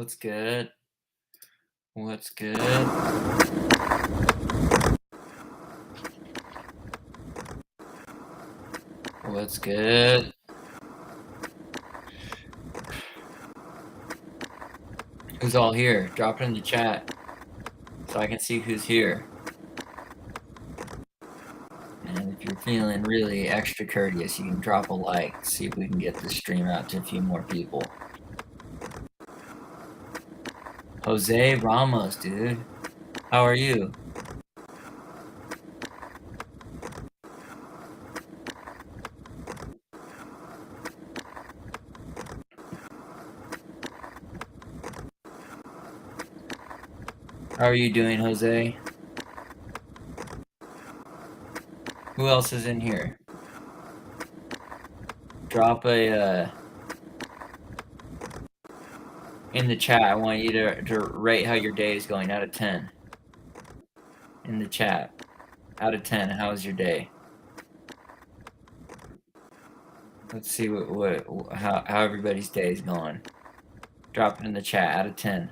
What's good? What's good? What's good? Who's all here? Drop it in the chat so I can see who's here. And if you're feeling really extra courteous, you can drop a like, see if we can get this stream out to a few more people. Jose Ramos, dude. How are you? How are you doing, Jose? Who else is in here? Drop a in the chat. I want you to rate how your day is going out of 10. In the chat. Out of 10, how's your day? Let's see how everybody's day is going. Drop it in the chat. Out of 10.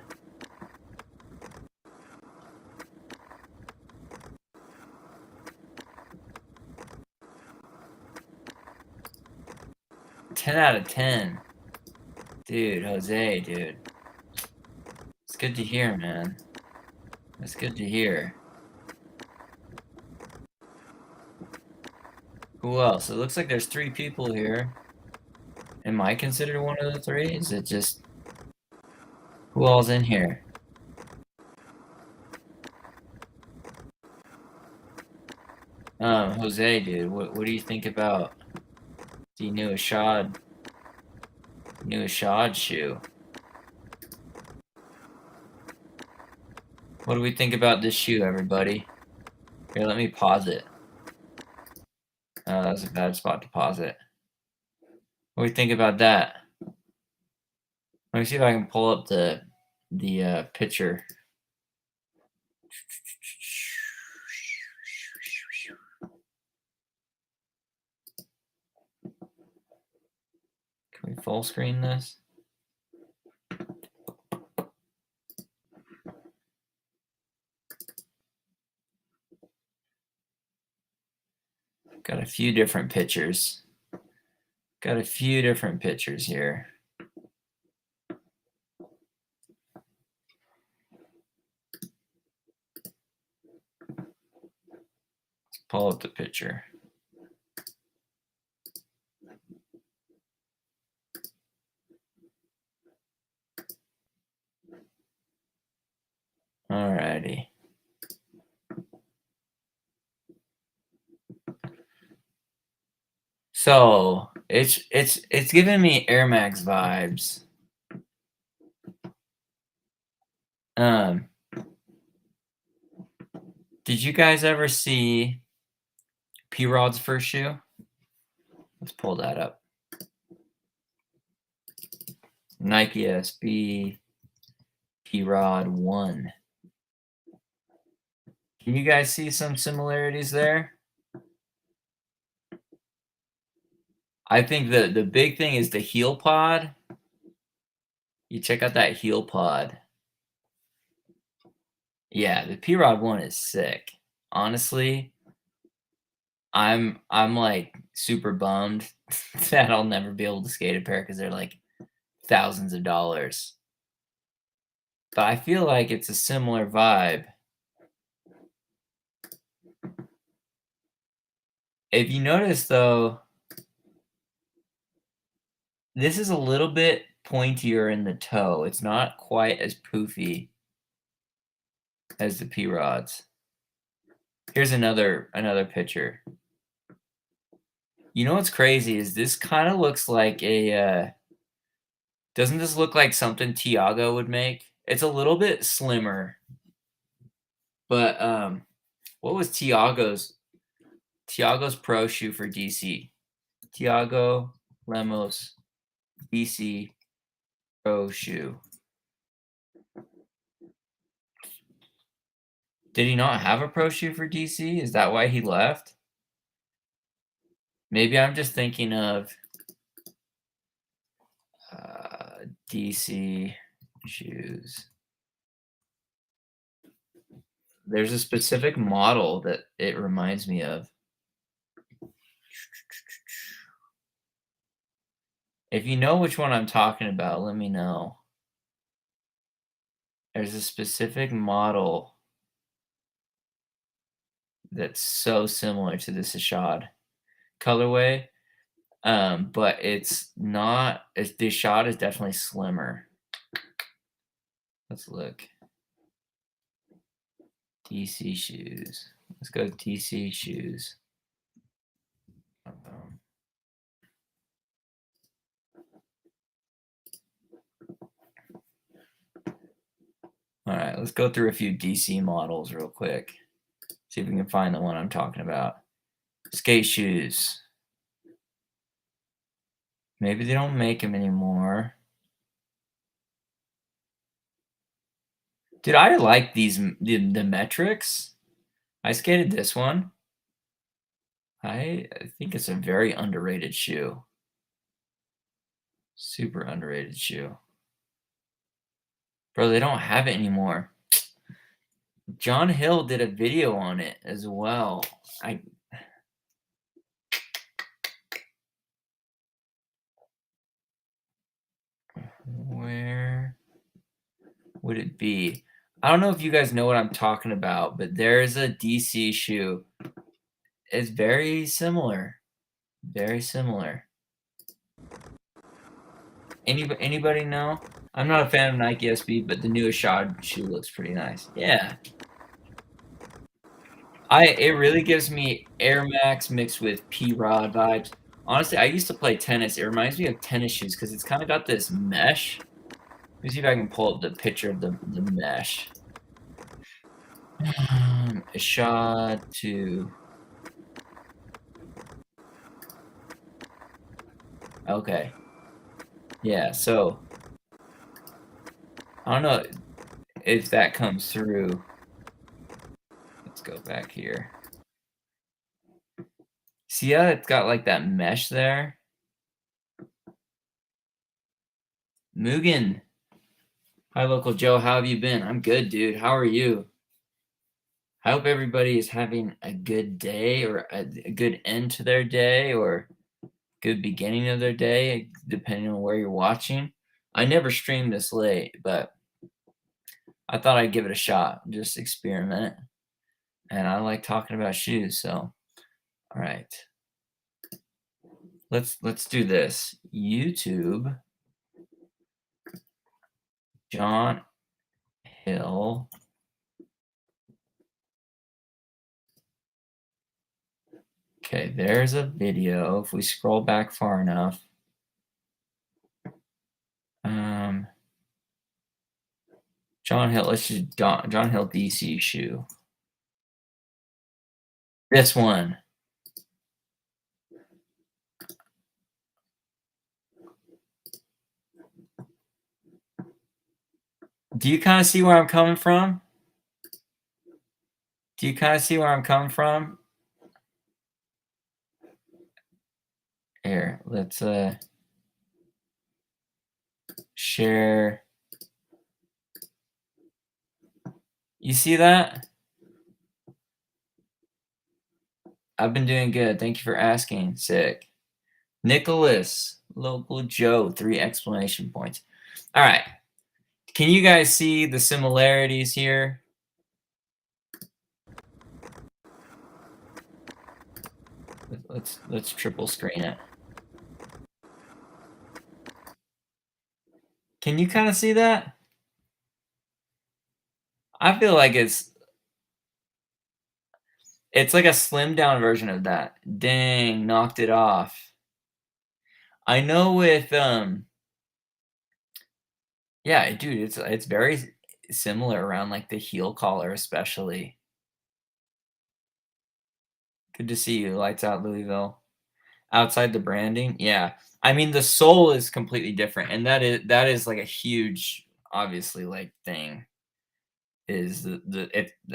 Out of 10. Dude, Jose, dude. It's good to hear, man. It's good to hear. Who else? It looks like there's 3 people here. Am I considered one of the 3? Is it just... Who all's in here? Jose, dude, what do you think about the new Ishod shoe? What do we think about this shoe, everybody? Here, let me pause it. That was a bad spot to pause it. What do we think about that? Let me see if I can pull up the picture. Can we full screen this? Got a few different pictures. Got a few different pictures here. Let's pull up the picture. Alrighty. So it's giving me Air Max vibes. Did you guys ever see P-Rod's first shoe? Let's pull that up. Nike SB P-Rod 1. Can you guys see some similarities there? I think the big thing is the heel pod. You check out that heel pod. Yeah, the P-Rod 1 is sick. Honestly, I'm like super bummed that I'll never be able to skate a pair because they're like thousands of dollars. But I feel like it's a similar vibe. If you notice though, this is a little bit pointier in the toe. It's not quite as poofy as the P-Rods. Here's another picture. You know what's crazy is this kind of looks like a doesn't this look like something Tiago would make? It's a little bit slimmer. But what was Tiago's pro shoe for DC? Tiago Lemos DC pro shoe. Did he not have a pro shoe for DC? Is that why he left? Maybe I'm just thinking of DC shoes. There's a specific model that it reminds me of. If you know which one I'm talking about, let me know. There's a specific model that's so similar to this Ishod colorway, but it's not. The Ishod is definitely slimmer. Let's look. DC shoes. Let's go DC shoes. All right, let's go through a few DC models real quick. See if we can find the one I'm talking about. Skate shoes. Maybe they don't make them anymore. Dude, I like the metrics. I skated this one. I think it's a very underrated shoe. Super underrated shoe. Bro, they don't have it anymore. John Hill did a video on it as well. Where would it be? I don't know if you guys know what I'm talking about, but there's a DC shoe. It's very similar. Very similar. Anybody know? I'm not a fan of Nike SB, but the new Ishod shoe looks pretty nice. Yeah. It really gives me Air Max mixed with P-Rod vibes. Honestly, I used to play tennis. It reminds me of tennis shoes because it's kind of got this mesh. Let me see if I can pull up the picture of the mesh. Ishod to... Okay. Yeah, so... I don't know if that comes through. Let's go back here. See how it's got like that mesh there? Mugen. Hi, Local Joe. How have you been? I'm good, dude. How are you? I hope everybody is having a good day or a good end to their day or good beginning of their day, depending on where you're watching. I never stream this late, but I thought I'd give it a shot, just experiment. And I like talking about shoes, so all right. Let's do this. YouTube, John Hill. Okay, there's a video. If we scroll back far enough. John Hill, let's just John Hill DC shoe. This one. Do you kind of see where I'm coming from? Do you kind of see where I'm coming from? Here, let's share. You see that? I've been doing good. Thank you for asking. Sick. Nicholas, Local Joe, 3 exclamation points. All right. Can you guys see the similarities here? Let's triple screen it. Can you kind of see that? I feel like it's like a slimmed down version of that. Dang, knocked it off. I know with yeah, dude, it's very similar around like the heel collar especially. Good to see you. Lights out, Louisville. Outside the branding, yeah. I mean, the sole is completely different, and that is like a huge, obviously, like thing. Is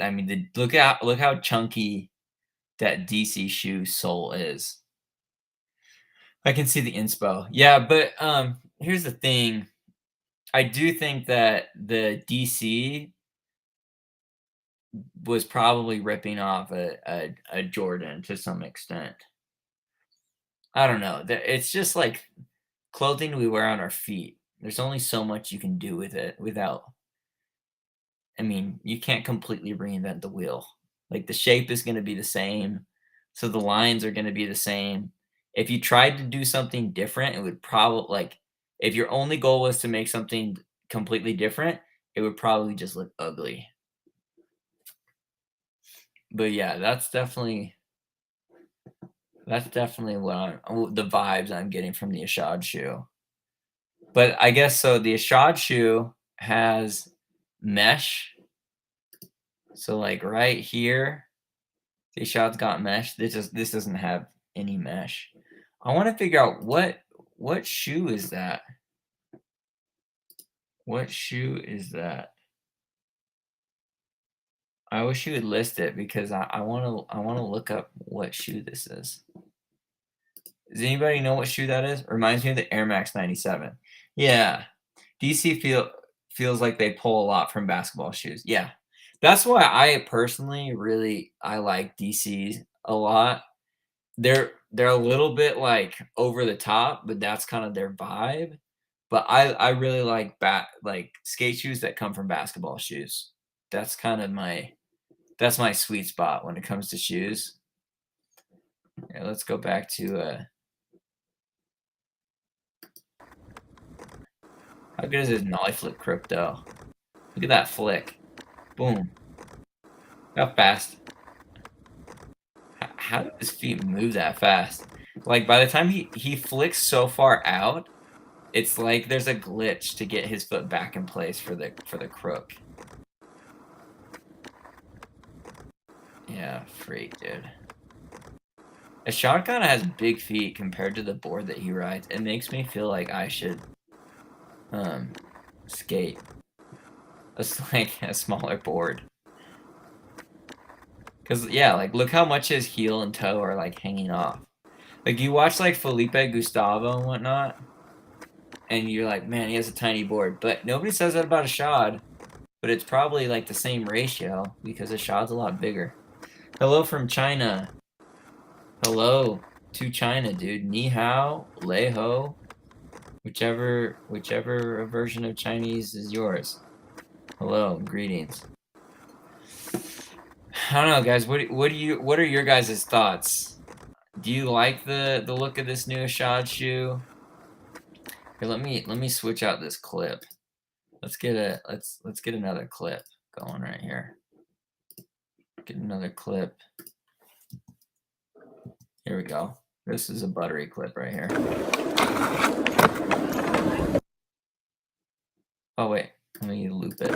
I mean, look how chunky that DC shoe sole is. I can see the inspo. Yeah, but here's the thing. I do think that the DC was probably ripping off a Jordan to some extent. I don't know. It's just like clothing we wear on our feet. There's only so much you can do with it without. I mean, you can't completely reinvent the wheel. Like the shape is going to be the same, so the lines are going to be the same. If you tried to do something different, it would probably like if your only goal was to make something completely different, it would probably just look ugly. But yeah, that's definitely what the vibes I'm getting from the Ishod shoe. But I guess so the Ishod shoe has mesh. So like right here, the Ishod's got mesh. This doesn't have any mesh. I want to figure out what shoe is that? What shoe is that? I wish you would list it because I wanna look up what shoe this is. Does anybody know what shoe that is? Reminds me of the Air Max 97. Yeah. DC feels like they pull a lot from basketball shoes. Yeah. That's why I personally really I like DC a lot. They're a little bit like over the top, but that's kind of their vibe. But I really like skate shoes that come from basketball shoes. That's kind of my sweet spot when it comes to shoes. Yeah, let's go back to how good is his nollie flip crypto? Look at that flick. Boom. How fast. How do his feet move that fast? Like by the time he flicks so far out, it's like there's a glitch to get his foot back in place for the crook. Yeah, freak, dude. Ishod kinda has big feet compared to the board that he rides. It makes me feel like I should um skate like a smaller board. Cause yeah, like look how much his heel and toe are like hanging off. Like you watch like Felipe Gustavo and whatnot, and you're like, man, he has a tiny board. But nobody says that about Ishod. But it's probably like the same ratio because Ishod's a lot bigger. Hello from China. Hello to China, dude. Ni hao, lei ho, whichever version of Chinese is yours. Hello, greetings. I don't know, guys. What are your guys' thoughts? Do you like the look of this new Ishod shoe? Here, let me switch out this clip. Let's get another clip going right here. Get another clip. Here we go. This is a buttery clip right here. Oh wait, let me loop it.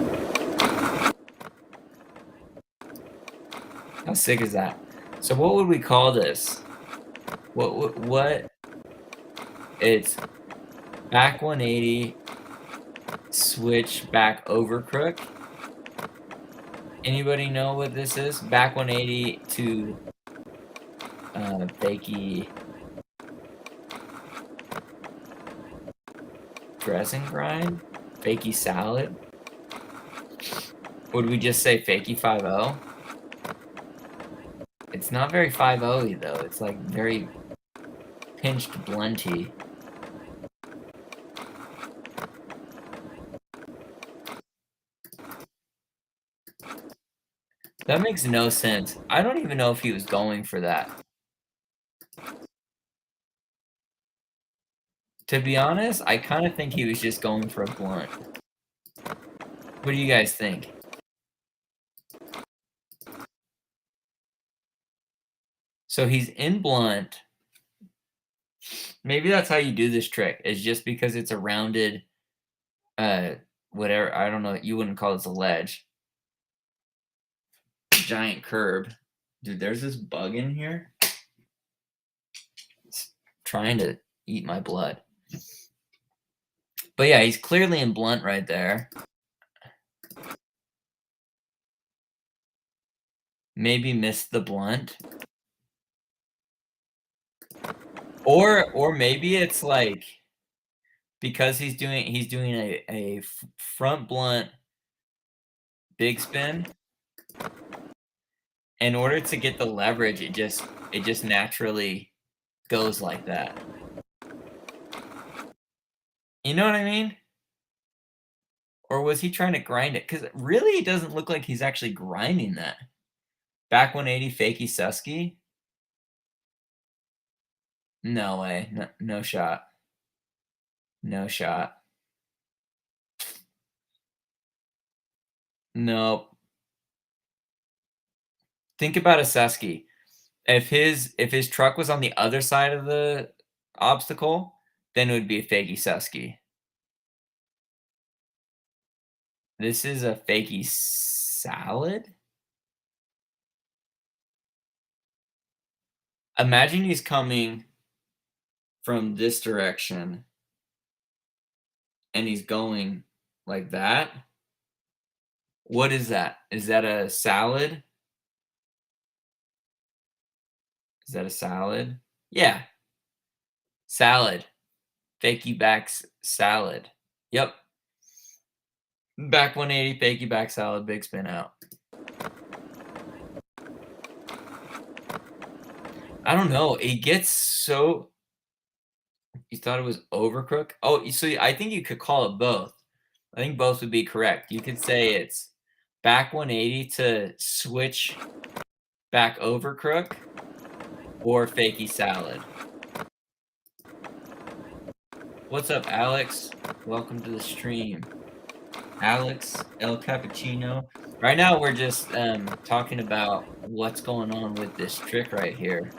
How sick is that? So what would we call this? What? It's back 180, switch back over crook. Anybody know what this is? Back 180 to fakey dressing grind, fakey salad. Would we just say fakey 5-0? It's not very 5-0-y though. It's like very pinched blunty. That makes no sense. I don't even know if he was going for that. To be honest, I kind of think he was just going for a blunt. What do you guys think? So he's in blunt. Maybe that's how you do this trick. Is just because it's a rounded, whatever. I don't know. You wouldn't call this a ledge. Giant curb. Dude, there's this bug in here. It's trying to eat my blood. But yeah, he's clearly in blunt right there. Maybe missed the blunt. Or maybe it's like because he's doing a front blunt big spin. In order to get the leverage, it just naturally goes like that. You know what I mean? Or was he trying to grind it? Because really, it doesn't look like he's actually grinding that. Back 180 fakie Susky? No way. No, no shot. No shot. Nope. Think about a Susky. If his truck was on the other side of the obstacle, then it would be a fakie Susky. This is a fakie salad? Imagine he's coming from this direction and he's going like that. What is that? Is that a salad? Is that a salad? Yeah, salad. Fakey backs salad. Yep. Back 180, fakey back salad, big spin out. I don't know. It gets so. You thought it was overcrook? Oh, so I think you could call it both. I think both would be correct. You could say it's back 180 to switch back over crook or fakey salad. What's up, Alex? Welcome to the stream. Alex El Cappuccino. Right now, we're just talking about what's going on with this trick right here.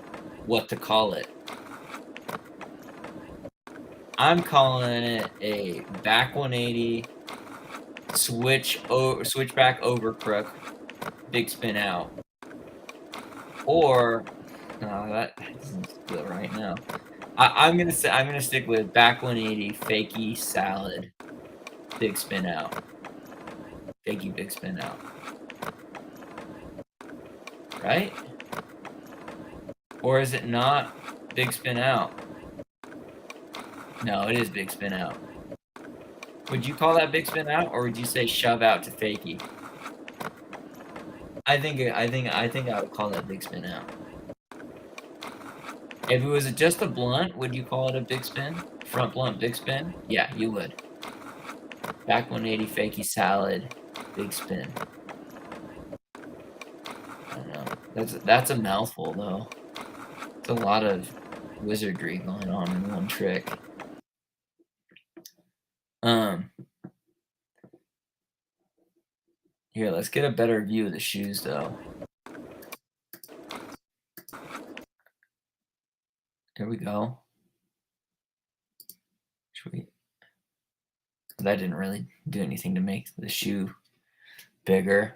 What to call it. I'm calling it a back 180 switch back over crook, big spin out. Or no, that doesn't feel right now. I'm gonna stick with back 180 fakey salad, big spin out. Fakey big spin out. Right? Or is it not big spin out? No, it is big spin out. Would you call that big spin out, or would you say shove out to fakey? I think I would call that big spin out. If it was just a blunt, would you call it a big spin? Front blunt big spin? Yeah, you would. Back 180 fakey salad, big spin. I don't know. That's a mouthful though. It's a lot of wizardry going on in one trick. Here, let's get a better view of the shoes though. Here we go. That didn't really do anything to make the shoe bigger.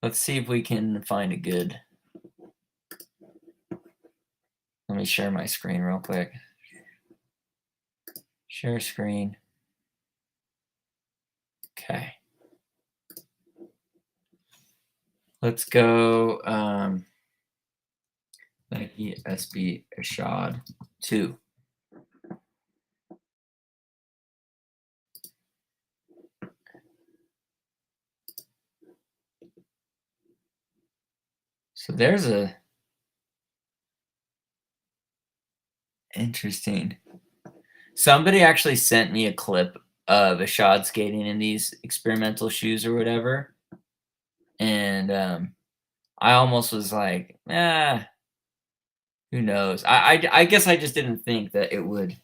Let's see if we can find a good. Let me share my screen real quick. Share screen. Okay. Let's go Nike SB Ishod 2. So there's a interesting. Somebody actually sent me a clip of Ishod skating in these experimental shoes or whatever. And I almost was like, who knows? I guess I just didn't think that it would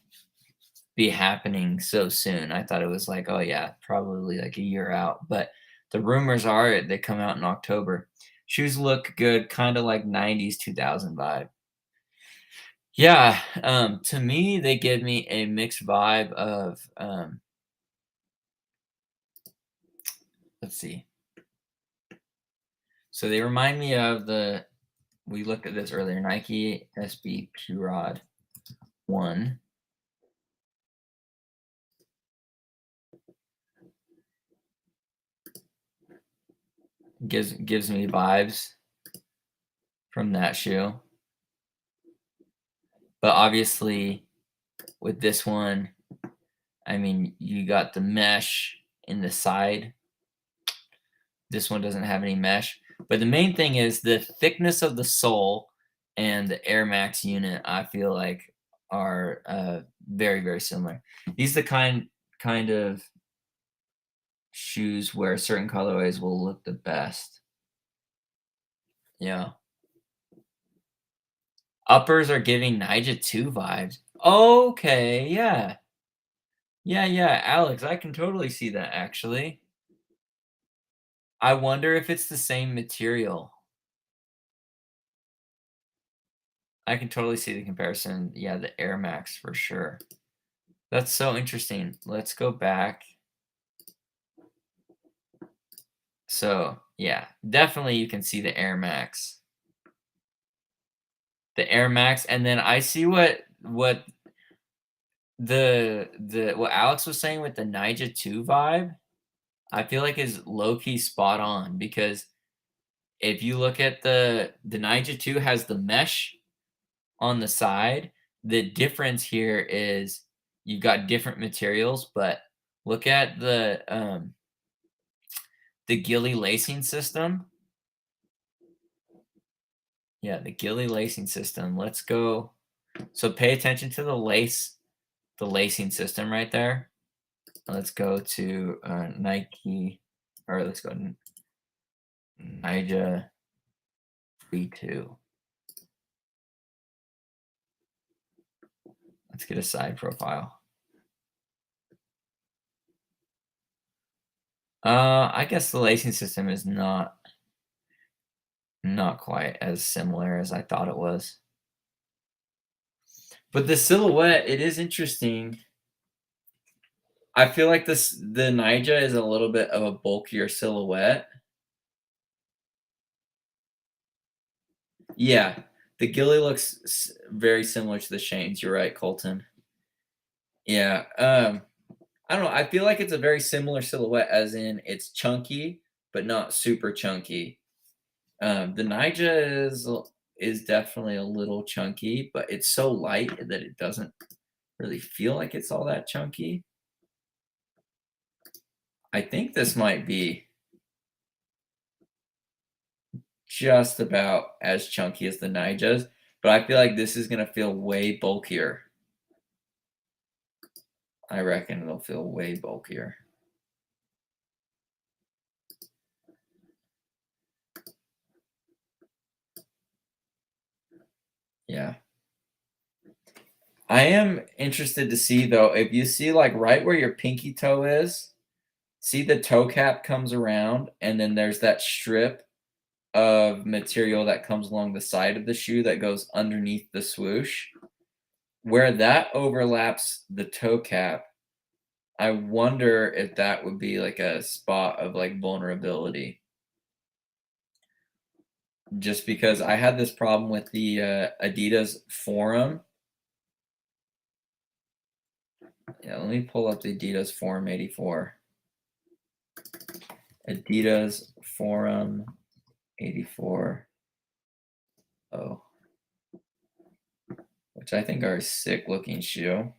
be happening so soon. I thought it was like, oh yeah, probably like a year out. But the rumors are they come out in October. Shoes look good, kind of like 90s 2000 vibe. Yeah, to me, they give me a mixed vibe of let's see. So they remind me of we looked at this earlier, Nike SB P-Rod 1. Gives me vibes from that shoe. But obviously with this one, I mean, you got the mesh in the side. This one doesn't have any mesh. But the main thing is the thickness of the sole and the Air Max unit, I feel like are very, very similar. These are the kind of shoes where certain colorways will look the best. Yeah. Uppers are giving Nyjah 2 vibes. Okay, yeah. Yeah, yeah, Alex, I can totally see that actually. I wonder if it's the same material. I can totally see the comparison. Yeah, the Air Max for sure. That's so interesting. Let's go back. So, yeah, definitely you can see the Air Max. The Air Max, and then I see what the what Alex was saying with the Nyjah 2 vibe, I feel like is low key spot on because if you look at the Nyjah 2 has the mesh on the side. The difference here is you've got different materials, but look at the Gilly lacing system. Yeah, the Gilly lacing system. Let's go. So pay attention to the lacing system right there. Let's go to Nike, or let's go Nyjah 32. Let's get a side profile. I guess the lacing system is not quite as similar as I thought it was. But the silhouette, it is interesting. I feel like the Nyjah is a little bit of a bulkier silhouette. Yeah, the Gilly looks very similar to the Shanes. You're right, Colton. Yeah, I don't know. I feel like it's a very similar silhouette, as in it's chunky but not super chunky. The Nyjah is definitely a little chunky, but it's so light that it doesn't really feel like it's all that chunky. I think this might be just about as chunky as the Nyjahs, but I feel like this is gonna feel way bulkier. I reckon it'll feel way bulkier. Yeah. I am interested to see though, if you see like right where your pinky toe is, see the toe cap comes around and then there's that strip of material that comes along the side of the shoe that goes underneath the swoosh. Where that overlaps the toe cap, I wonder if that would be like a spot of like vulnerability. Just because I had this problem with the Adidas Forum. Yeah, let me pull up the Adidas Forum 84. Adidas Forum 84. Oh, which I think are a sick looking shoe.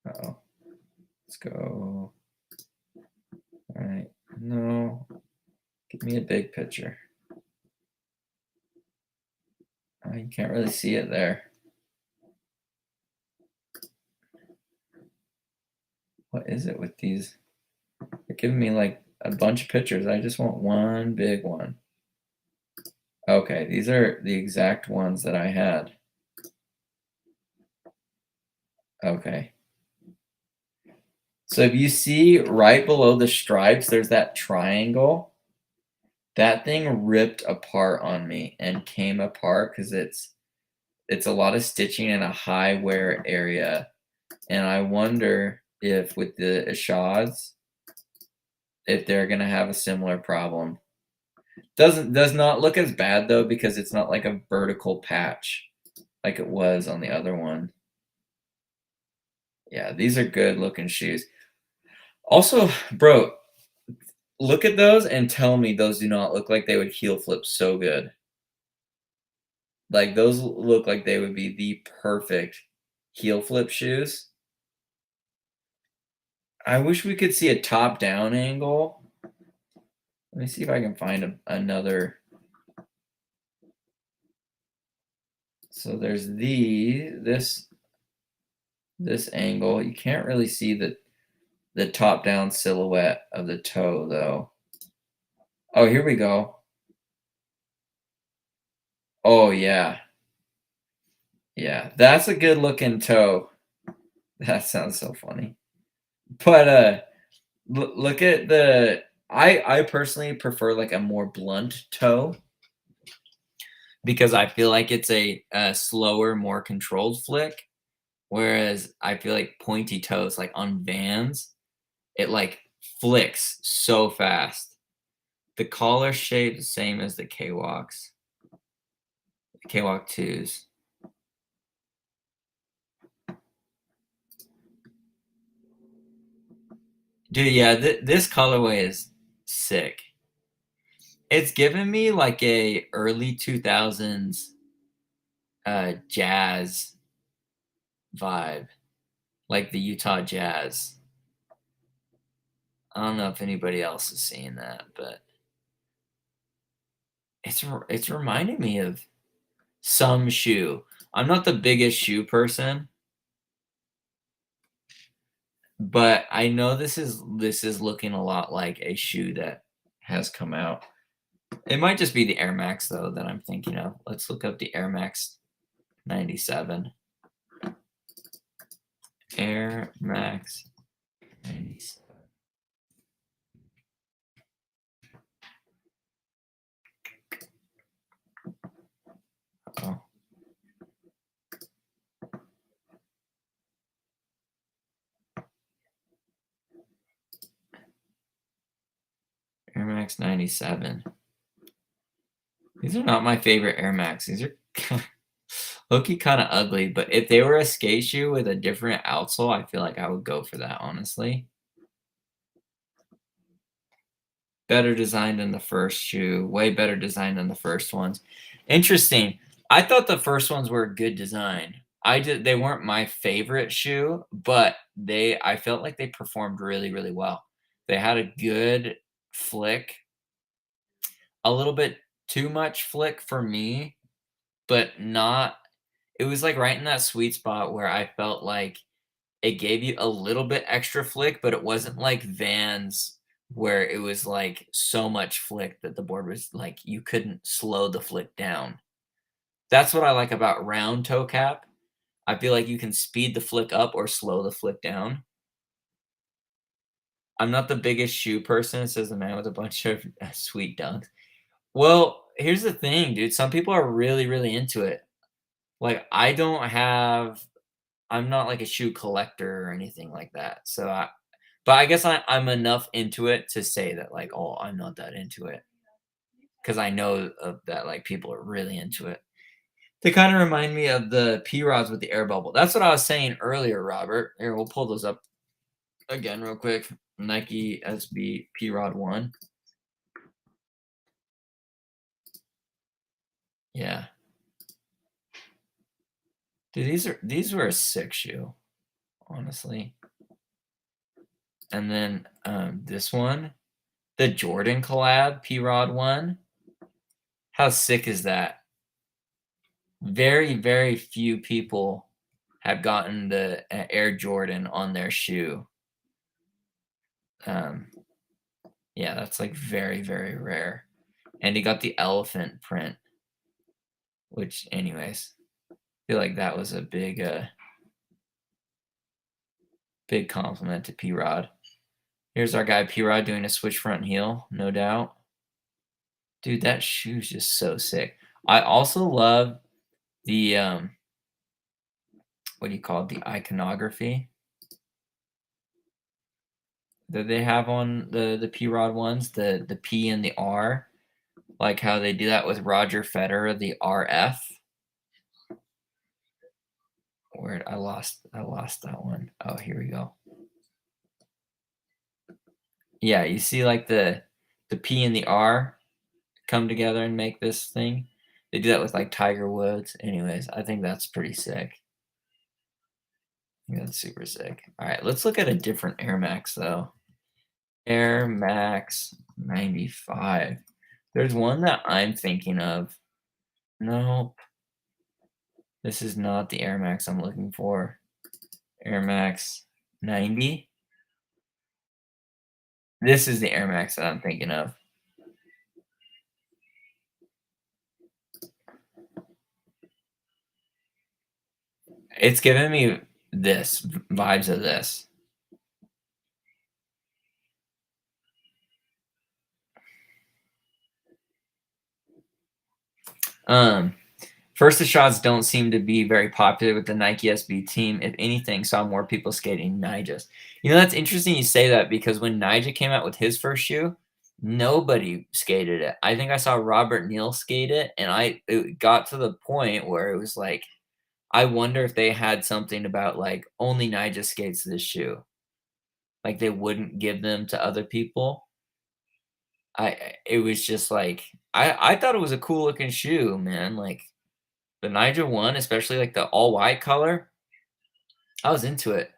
Oh, let's go. All right, no, give me a big picture. Oh, you can't really see it there. What is it with these? They're giving me like a bunch of pictures. I just want one big one. Okay, these are the exact ones that I had. Okay. So if you see right below the stripes, there's that triangle. That thing ripped apart on me and came apart because it's a lot of stitching in a high wear area. And I wonder if with the Ishods, if they're gonna have a similar problem. Does not look as bad though because it's not like a vertical patch like it was on the other one. Yeah, these are good looking shoes. Also, bro, look at those and tell me those do not look like they would heel flip so good. Like those look like they would be the perfect heel flip shoes. I wish we could see a top-down angle. Let me see if I can find another. So there's this angle. You can't really see the top-down silhouette of the toe though. Oh, here we go. Oh yeah. Yeah, that's a good looking toe. That sounds so funny. But look at the I personally prefer like a more blunt toe because I feel like it's a slower, more controlled flick. Whereas I feel like pointy toes, like on Vans, it like flicks so fast. The collar shape the same as the K-Walks, K-Walk 2s. Dude, yeah, this colorway is sick. It's giving me like a early 2000s jazz vibe, like the Utah Jazz. I don't know if anybody else is seeing that, but it's reminding me of some shoe. I'm not the biggest shoe person, but I know this is looking a lot like a shoe that has come out. It might just be the Air Max though that I'm thinking of. Let's look up the Air Max 97. Air Max 97. Oh. Air Max 97. These are not my favorite Air Max. These are low-key kind of ugly, but if they were a skate shoe with a different outsole, I feel like I would go for that, honestly. Better design than the first shoe. Way better design than the first ones. Interesting. I thought the first ones were a good design. They weren't my favorite shoe, but I felt like they performed really, really well. They had a good flick, a little bit too much flick for me, but not it was like right in that sweet spot where I felt like it gave you a little bit extra flick, but it wasn't like Vans where it was like so much flick that the board was like you couldn't slow the flick down. That's what I like about round toe cap. I feel like you can speed the flick up or slow the flick down. I'm not the biggest shoe person, says the man with a bunch of sweet dunks. Well, here's the thing, dude. Some people are really, really into it. Like I'm not like a shoe collector or anything like that. But I guess I'm enough into it to say that like, oh, I'm not that into it because I know of that like people are really into it. They kind of remind me of the P rods with the air bubble. That's what I was saying earlier, Robert. Here, we'll pull those up again real quick. Nike SB P Rod 1. Yeah. Dude, these were a sick shoe, honestly. And then this one, the Jordan collab P Rod 1. How sick is that? Very, very few people have gotten the Air Jordan on their shoe. Yeah, that's like very, very rare. And he got the elephant print, which, anyways, I feel like that was a big compliment to P Rod. Here's our guy P Rod doing a switch front heel, no doubt. Dude, that shoe's just so sick. I also love the what do you call it? The iconography that they have on the P Rod ones, the P and the R, like how they do that with Roger Federer, the RF. Where I lost that one. Oh, here we go. Yeah, you see like the P and the R come together and make this thing. They do that with like Tiger Woods. Anyways, I think that's pretty sick. Yeah, that's super sick. All right, let's look at a different Air Max though. Air Max 95. There's one that I'm thinking of. No, this is not the Air Max I'm looking for. Air Max 90. This is the Air Max that I'm thinking of. It's giving me this vibes of this. Um, First, the shots don't seem to be very popular with the Nike SB team. If anything, saw more people skating Nija's. You know, that's interesting you say that because when Nija came out with his first shoe, nobody skated it. I think I saw Robert Neal skate it, and it got to the point where it was like, I wonder if they had something about like only Nija skates this shoe. Like they wouldn't give them to other people. It was just like I thought it was a cool looking shoe, man. Like the Niger one, especially like the all white color, I was into it.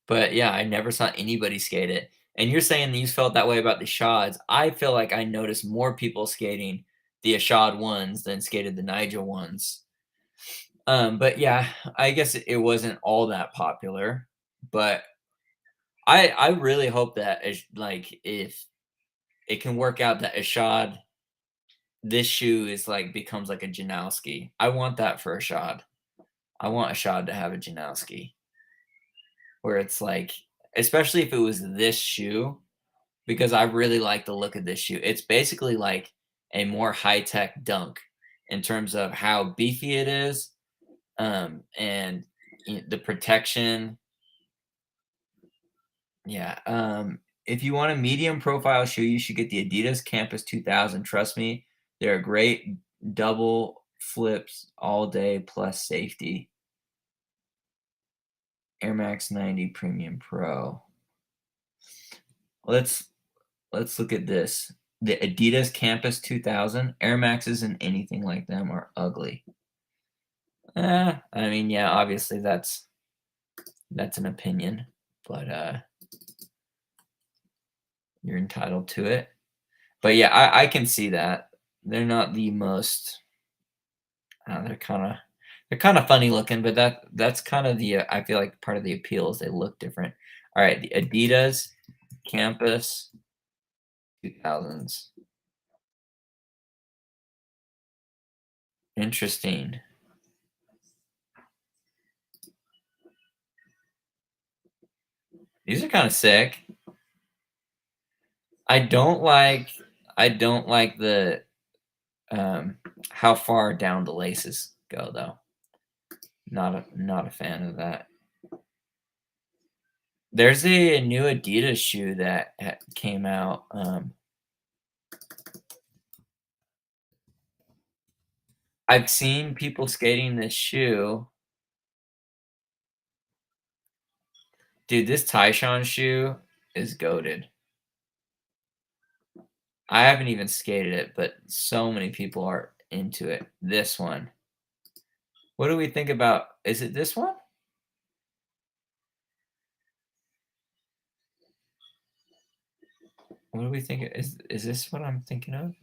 But yeah, I never saw anybody skate it. And you're saying that you felt that way about the Shods. I feel like I noticed more people skating the Ishod ones than skated the Niger ones. But yeah, I guess it wasn't all that popular. But I really hope that like if it can work out that Ishod this shoe is like becomes like a Janowski. I want that for Ishod. I want Ishod to have a Janowski. Where it's like especially if it was this shoe, because I really like the look of this shoe. It's basically like a more high-tech Dunk in terms of how beefy it is, and the protection. Yeah, if you want a medium profile shoe, you should get the Adidas Campus 2000. Trust me, they're great double flips all day plus safety. Air Max 90 Premium Pro. Let's let's look at this. The Adidas Campus 2000 Air Maxes and anything like them are ugly. I mean, yeah, obviously that's an opinion, but you're entitled to it. But yeah, I can see that they're not the most. They're kind of funny looking, but that's kind of the I feel like part of the appeal is they look different. All right, the Adidas Campus 2000s. Interesting. These are kind of sick. I don't like I don't like the how far down the laces go though. Not a fan of that. There's a new Adidas shoe that came out. I've seen people skating this shoe. Dude, this Tyshawn shoe is goated. I haven't even skated it, but so many people are into it. This one. What do we think about? Is it this one? What do we think? Is this what I'm thinking of?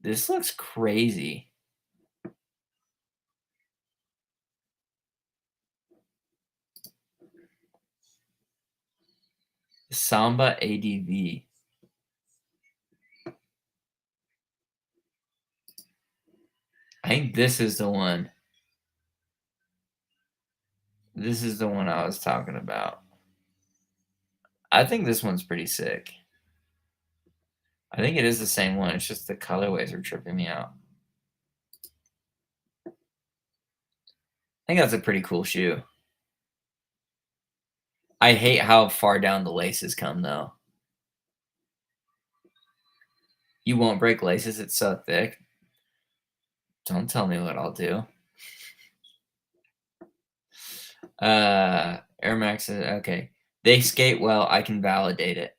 This looks crazy. Samba ADV. I think this is the one. This is the one I was talking about. I think this one's pretty sick. I think it is the same one. It's just the colorways are tripping me out. I think that's a pretty cool shoe. I hate how far down the laces come, though. You won't break laces. It's so thick. Don't tell me what I'll do. Air Max. Okay. They skate well. I can validate it.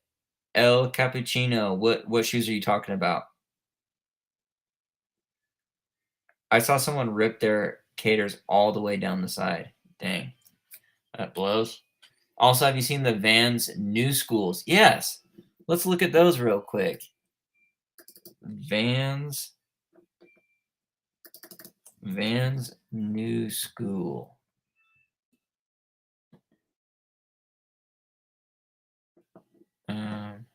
El Cappuccino. What shoes are you talking about? I saw someone rip their caters all the way down the side. Dang, that blows. Also, have you seen the Vans new schools? Yes. Let's look at those real quick. Vans new school. Um,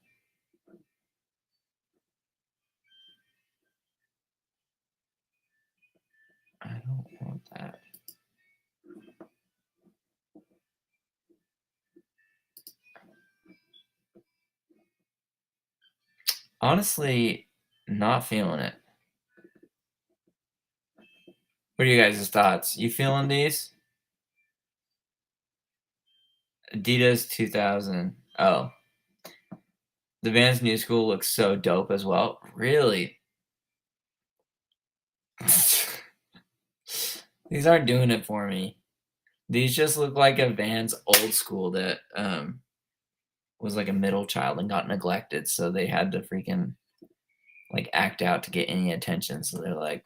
I don't want that. Honestly, not feeling it. What are you guys' thoughts? You feeling these? Adidas 2000. Oh, the Vans new school looks so dope as well. Really? These aren't doing it for me. These just look like a Vans old school that was like a middle child and got neglected, so they had to freaking like act out to get any attention. So they're like,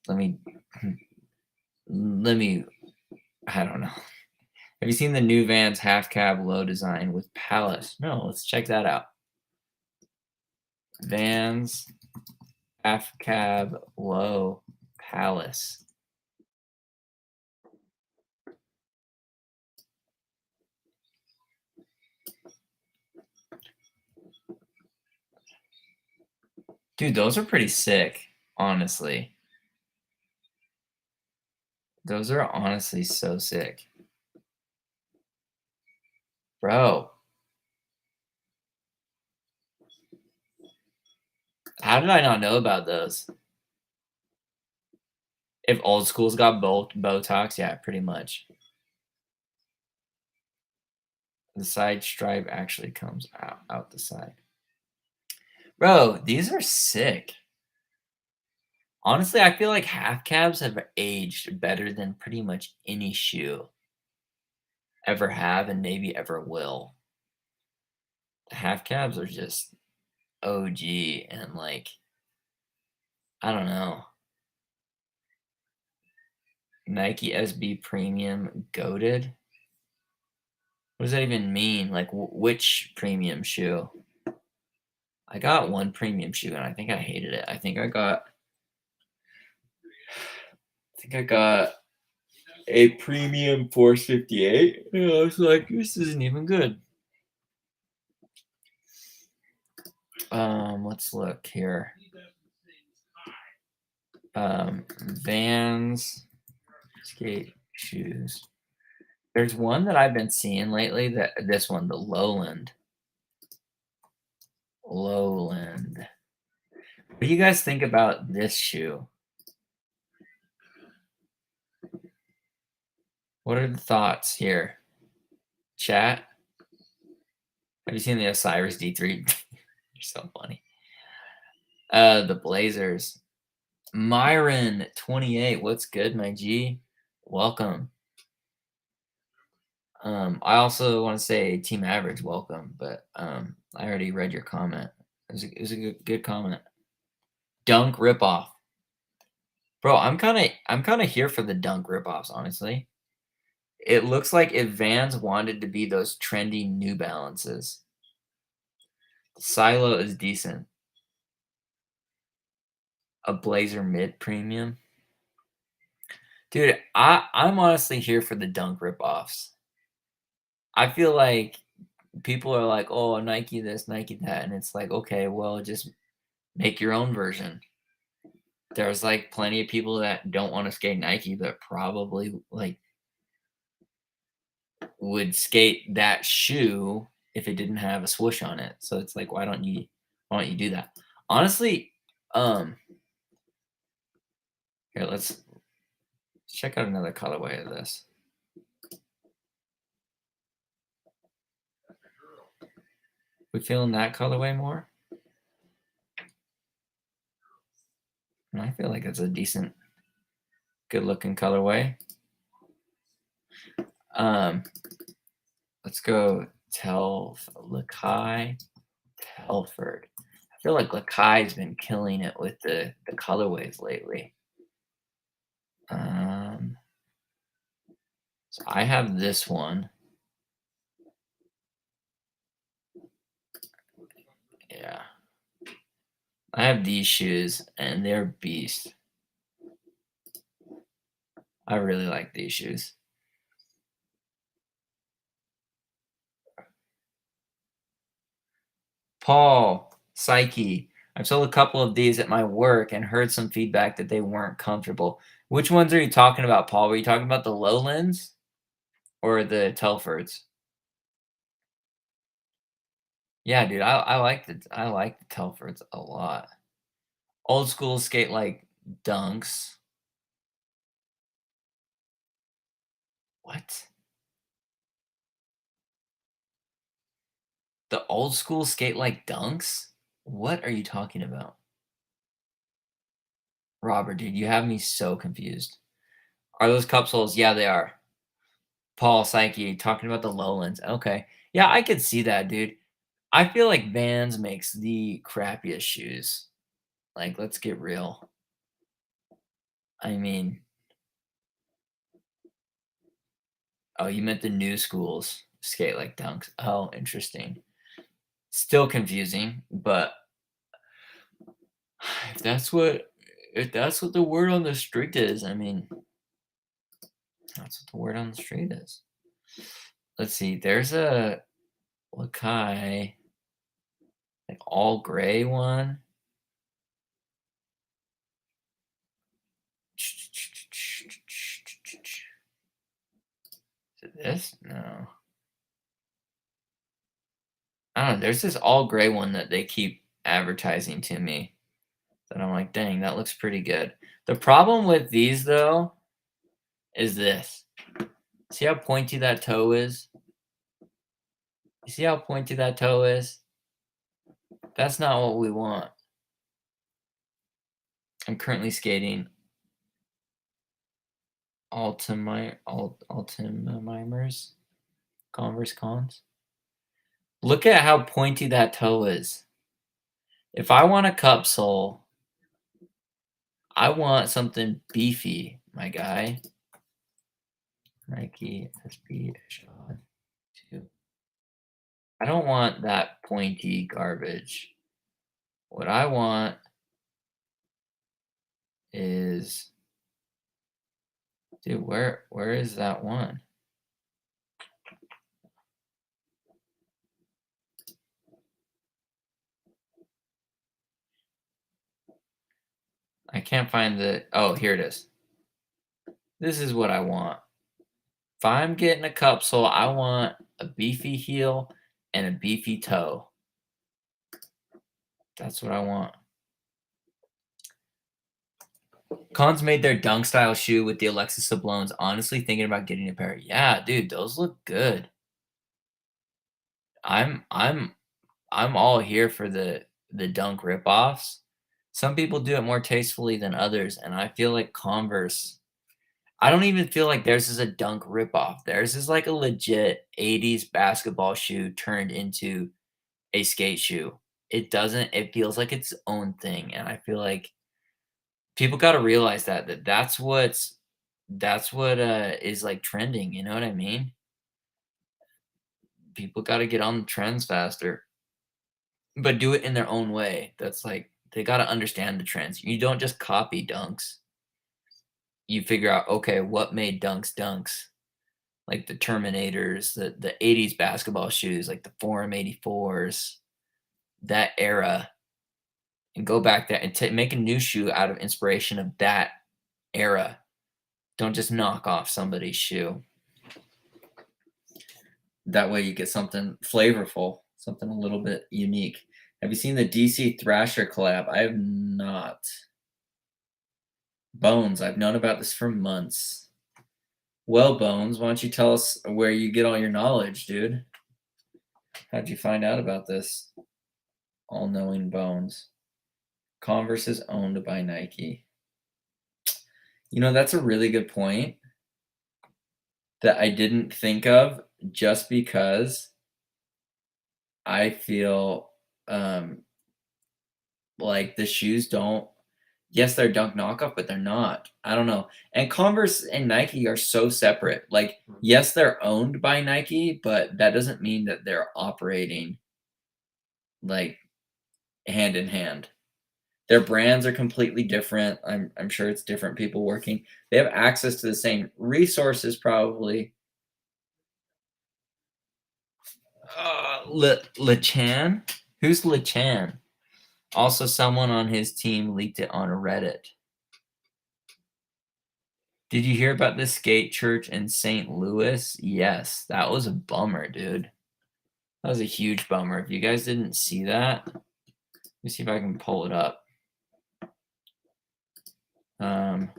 let me, I don't know. Have you seen the new Vans half cab low design with Palace? No, let's check that out. Vans half cab low Palace. Dude, those are pretty sick, honestly. Those are honestly so sick. Bro, how did I not know about those? If old school's got Botox, yeah, pretty much. The side stripe actually comes out the side. Bro, these are sick. Honestly, I feel like half cabs have aged better than pretty much any shoe ever have and maybe ever will. Half cabs are just OG and like I don't know. Nike SB Premium goated. What does that even mean? Like which premium shoe? I got one premium shoe and I think I hated it. I think I got a premium Force 58. And I was like, this isn't even good. Let's look here. Vans skate shoes. There's one that I've been seeing lately that this one, the Lowland. Lowland. What do you guys think about this shoe? What are the thoughts here? Chat? Have you seen the Osiris D3? You're so funny. The Blazers. Myron 28. What's good, my G? Welcome. I also want to say Team Average, welcome, but I already read your comment. It was a good comment. Dunk ripoff. Bro, I'm kind of here for the dunk ripoffs, honestly. It looks like if Vans wanted to be those trendy New Balances. Silo is decent. A Blazer mid premium. Dude, I'm honestly here for the dunk ripoffs. I feel like people are like, "Oh, Nike this, Nike that," and it's like, okay, well, just make your own version. There's like plenty of people that don't want to skate Nike, but probably like would skate that shoe if it didn't have a swoosh on it. So it's like, why don't you do that? Honestly, here let's check out another colorway of this. We feeling that colorway more? And I feel like it's a decent, good looking colorway. Let's go Lakai Telford. I feel like Lakai's been killing it with the colorways lately. Um, so I have this one. Yeah. I have these shoes and they're beast. I really like these shoes. Paul, Psyche. I've sold a couple of these at my work and heard some feedback that they weren't comfortable. Which ones are you talking about, Paul? Were you talking about the Lowlands or the Telfords? Yeah, dude, I like the Telfords a lot. Old school skate like dunks. What? The old school skate like dunks? What are you talking about? Robert, dude, you have me so confused. Are those cup soles? Yeah, they are. Paul, Psyche, talking about the Lowlands. Okay. Yeah, I could see that, dude. I feel like Vans makes the crappiest shoes. Like, let's get real. I mean, oh, you meant the new schools skate like dunks. Oh, interesting. Still confusing, but if that's what if that's what the word on the street is, I mean, that's what the word on the street is. Let's see. There's a Lakai, like all gray one. Is it this? No. I don't know. There's this all gray one that they keep advertising to me that I'm like, dang, that looks pretty good. The problem with these though is this. See how pointy that toe is? You see how pointy that toe is? That's not what we want. I'm currently skating Altimimers, Converse Cons. Look at how pointy that toe is. If I want a cup sole, I want something beefy, my guy. Nike SB Ishod 2. I don't want that pointy garbage. What I want is, dude, where is that one? I can't find the, oh, here it is. This is what I want. If I'm getting a cup sole, I want a beefy heel and a beefy toe. That's what I want. Cons made their dunk style shoe with the Alexis Sablones. Honestly, thinking about getting a pair. Yeah, dude, those look good. I'm I'm I'm all here for the dunk ripoffs. Some people do it more tastefully than others, and I feel like Converse. I don't even feel like theirs is a dunk ripoff. Theirs is like a legit 80s basketball shoe turned into a skate shoe. It doesn't. It feels like its own thing, and I feel like people got to realize that's what is like trending. You know what I mean? People got to get on the trends faster, but do it in their own way. That's like they got to understand the trends. You don't just copy dunks. You figure out, okay, what made dunks dunks? Like the Terminators, the 80s basketball shoes, like the Forum 84s, that era, and go back there and make a new shoe out of inspiration of that era. Don't just knock off somebody's shoe. That way you get something flavorful, something a little bit unique. Have you seen the DC Thrasher collab? I have not. Bones, I've known about this for months. Well, Bones, why don't you tell us where you get all your knowledge, dude? How'd you find out about this? All knowing Bones. Converse is owned by Nike. You know, that's a really good point that I didn't think of just because I feel like the shoes don't Yes, they're Dunk knockoff, but they're not. I don't know. And Converse and Nike are so separate. Like, yes, they're owned by Nike, but that doesn't mean that they're operating like hand in hand. Their brands are completely different. I'm sure it's different people working. They have access to the same resources probably. LeChan? Who's LeChan? Also, someone on his team leaked it on Reddit. Did you hear about this skate church in St. Louis? Yes, that was a bummer, dude. That was a huge bummer. If you guys didn't see that, let me see if I can pull it up. Um,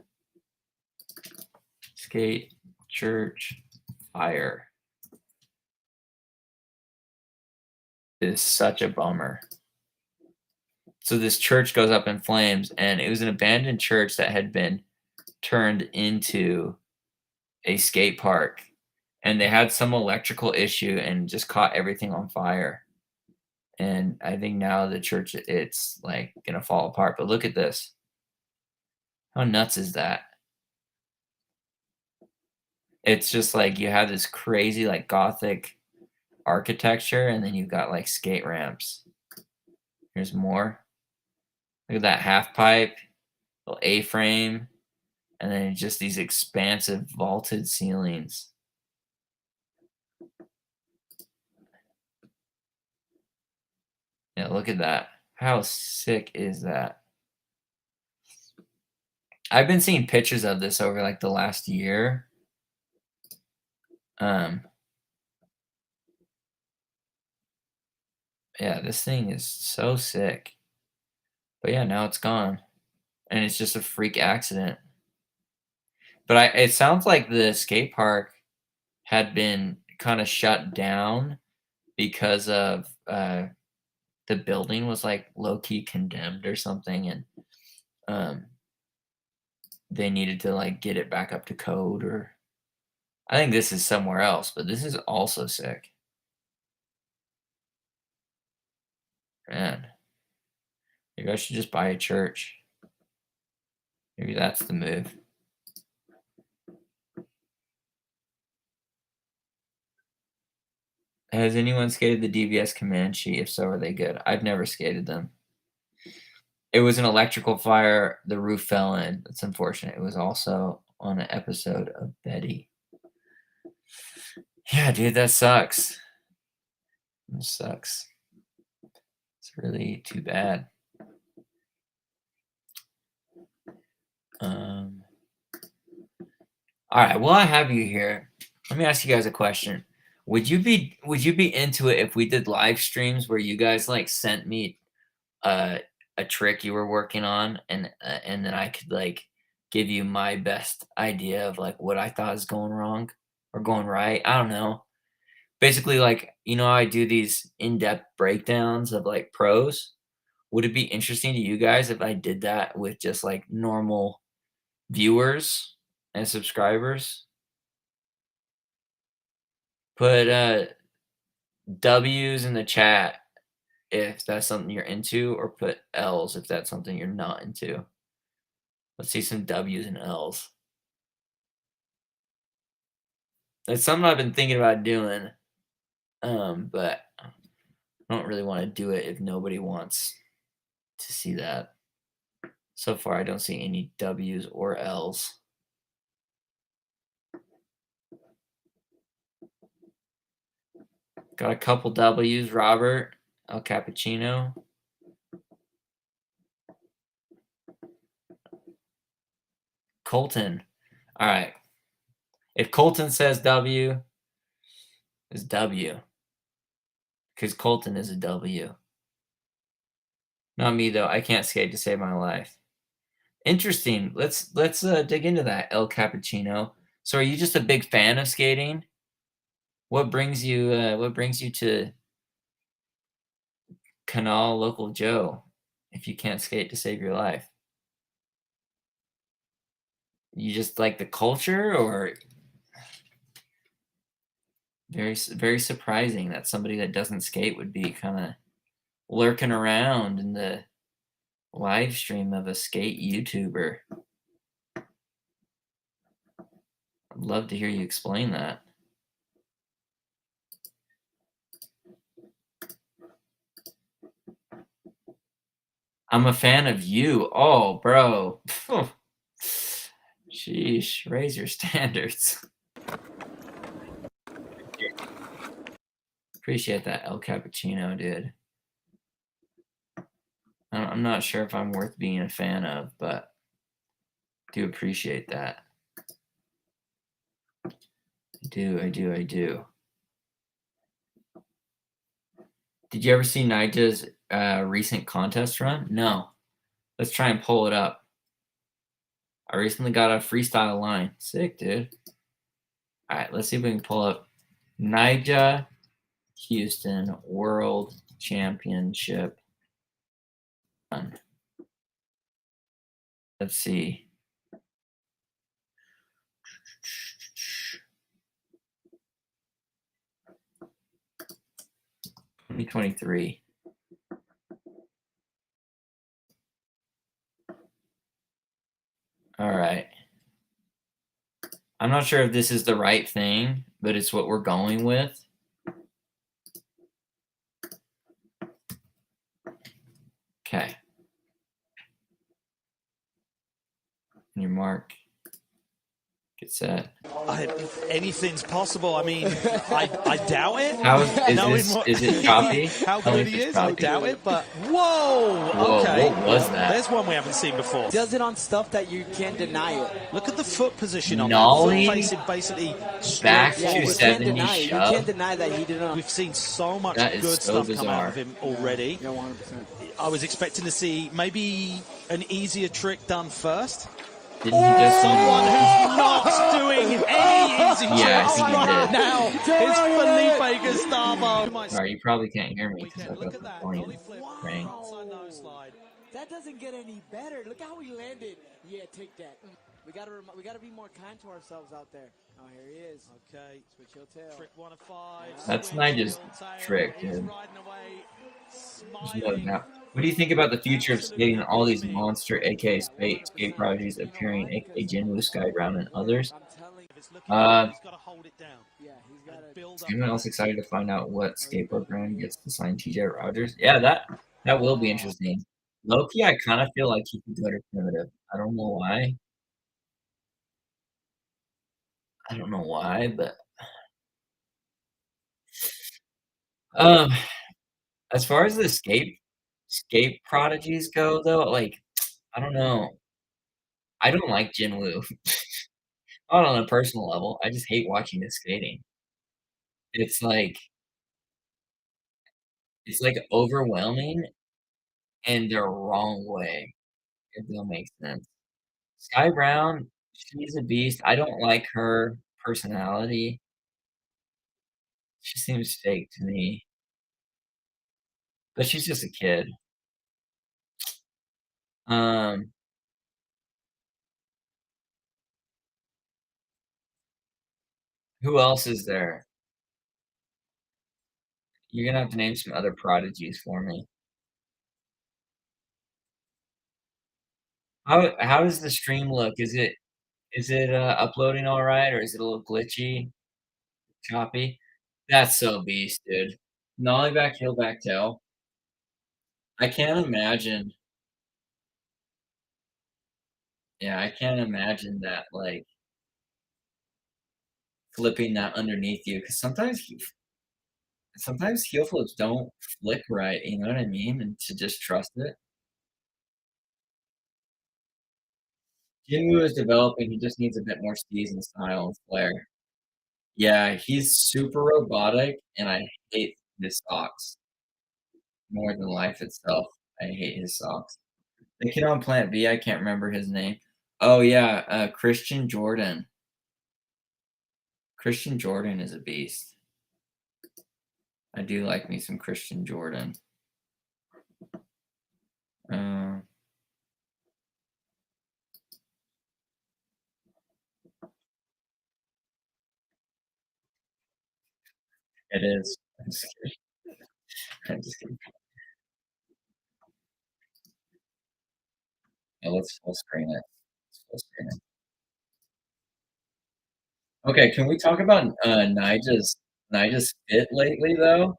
skate church fire. It is such a bummer. So this church goes up in flames, and it was an abandoned church that had been turned into a skate park, and they had some electrical issue and just caught everything on fire. And I think now the church, it's like gonna fall apart. But look at this. How nuts is that? It's just like you have this crazy like gothic architecture, and then you've got like skate ramps. Here's more. Look at that half pipe, little A-frame, and then just these expansive vaulted ceilings. Yeah, look at that. How sick is that? I've been seeing pictures of this over like the last year. Um, yeah, this thing is so sick. But yeah, now it's gone. And it's just a freak accident. But it sounds like the skate park had been kind of shut down because of the building was like low key condemned or something, and um, they needed to like get it back up to code. Or I think this is somewhere else, but this is also sick, man. Maybe I should just buy a church. Maybe that's the move. Has anyone skated the DVS Comanche? If so, are they good? I've never skated them. It was an electrical fire. The roof fell in. It's unfortunate. It was also on an episode of Betty. Yeah, dude, that sucks. It sucks. It's really too bad. Um, all right. Well, I have you here. Let me ask you guys a question. Would you be into it if we did live streams where you guys like sent me uh, a trick you were working on, and then I could like give you my best idea of like what I thought is going wrong or going right? I don't know. Basically, like, how I do these in-depth breakdowns of like pros. Would it be interesting to you guys if I did that with just like normal viewers and subscribers? Put W's in the chat if that's something you're into, or put L's if that's something you're not into. Let's see some W's and L's. It's something I've been thinking about doing, but I don't really want to do it if nobody wants to see that. So far, I don't see any W's or L's. Got a couple W's. Robert, El Cappuccino. Colton. All right. If Colton says W, it's W. Because Colton is a W. Not me though. I can't skate to save my life. Interesting. Let's dig into that, El Cappuccino. So, are you just a big fan of skating? What brings you? What brings you to Canal Local Joe? If you can't skate to save your life, you just like the culture, or very surprising that somebody that doesn't skate would be kind of lurking around in the Live stream of a skate YouTuber. I'd love to hear you explain that. I'm a fan of you. Oh, bro. Sheesh, raise your standards. Appreciate that, El Cappuccino, dude. I'm not sure if I'm worth being a fan of, but do appreciate that. I do. Did you ever see Nigel's recent contest run? No. Let's try and pull it up. I recently got a freestyle line. Sick, dude. All right, let's see if we can pull up Nija Houston World Championship run. Let's see. $2023. All right. I'm not sure if this is the right thing, but it's what we're going with. Okay. On your mark. Get set. Anything's possible. I mean, I doubt it. How is it choppy? How good he is, I doubt it. But whoa, okay. What was that? There's one we haven't seen before. Does it on stuff that you can't deny it. Look at the foot position on Nollie, that. Foot facing basically back straight to forward. 70 You shove. can't deny that he did not. We've seen so much That is good so stuff come out of him already. Yeah, 100%. I was expecting to see maybe an easier trick done first. Didn't he just Someone who's not doing any easy Yeah, I tricks think he right did. now is Felipe Gustavo. Sorry, you probably can't hear me because I've Look got at the that. volume Nollie flip. cranked. Outside nose slide. That doesn't get any better. Look how he landed. Yeah, take that. We gotta be more kind to ourselves out there. Oh, here he is. Okay. Switch heel tail. Trick 1 of 5. That's Switch Nigel's heel tail. trick, He's dude. riding away, There's no smiling. doubt. What do you think about the future of skating? All these monster, aka skate prodigies appearing, aka Jinwoo, Sky Brown, and others. If it's looking good, he's got to hold it down. Yeah, he's got And to build Is up. anyone else excited to find out what skateboard brand gets to sign TJ Rogers? Yeah, that will be interesting. Loki, I kind of feel like he could go to Primitive. I don't know why. But um, as far as the skate prodigies go, though, like I don't know. I don't like Jinwoo. Not on a personal level. I just hate watching his skating. It's like overwhelming in the wrong way, if that makes sense. Sky Brown, she's a beast. I don't like her personality. She seems fake to me, but she's just a kid. Um, who else is there? You're gonna have to name some other prodigies for me. How does the stream look? Is it uploading all right, or is it a little glitchy, choppy? That's so beast, dude. Nollie back, heel back, tail. I can't imagine. Yeah, I can't imagine that, like, flipping that underneath you, because sometimes heel flips don't flick right, you know what I mean? And to just trust it. Jinwoo is developing, he just needs a bit more seasoned style and flair. Yeah, he's super robotic, and I hate his socks more than life itself. I hate his socks. The kid on Plant B, I can't remember his name. Oh yeah, Christian Jordan. Christian Jordan is a beast. I do like me some Christian Jordan. It is. I'm just kidding. I'm just kidding. Yeah, let's full screen it. Let's full screen it. Okay, can we talk about, Nigel's fit lately, though?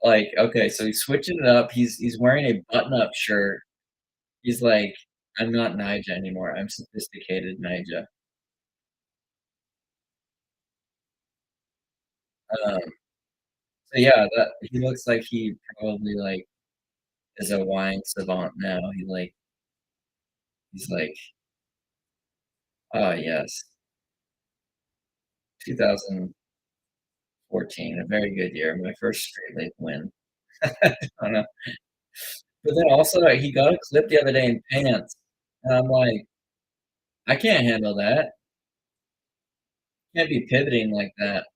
Like, okay, so he's switching it up, he's wearing a button-up shirt. He's like, "I'm not Nyjah anymore, I'm sophisticated Nyjah." Um, so yeah, that he looks like he probably, like, is a wine savant now. He's like, "Ah, yes, 2014, a very good year, my first straight league win." I don't know. But then also, like, he got a clip the other day in pants, and I'm like, "I can't handle that. Can't be pivoting like that."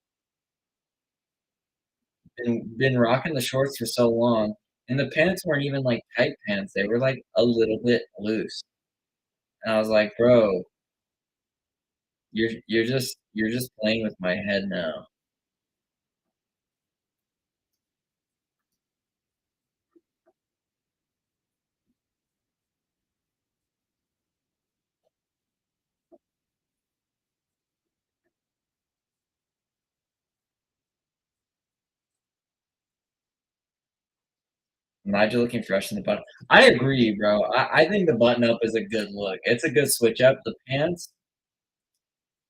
Been rocking the shorts for so long, and the pants weren't even, like, tight pants, they were, like, a little bit loose, and I was like, "Bro, you're just playing with my head now." Nigel looking fresh in the button. I agree, bro. I think the button up is a good look. It's a good switch up. The pants,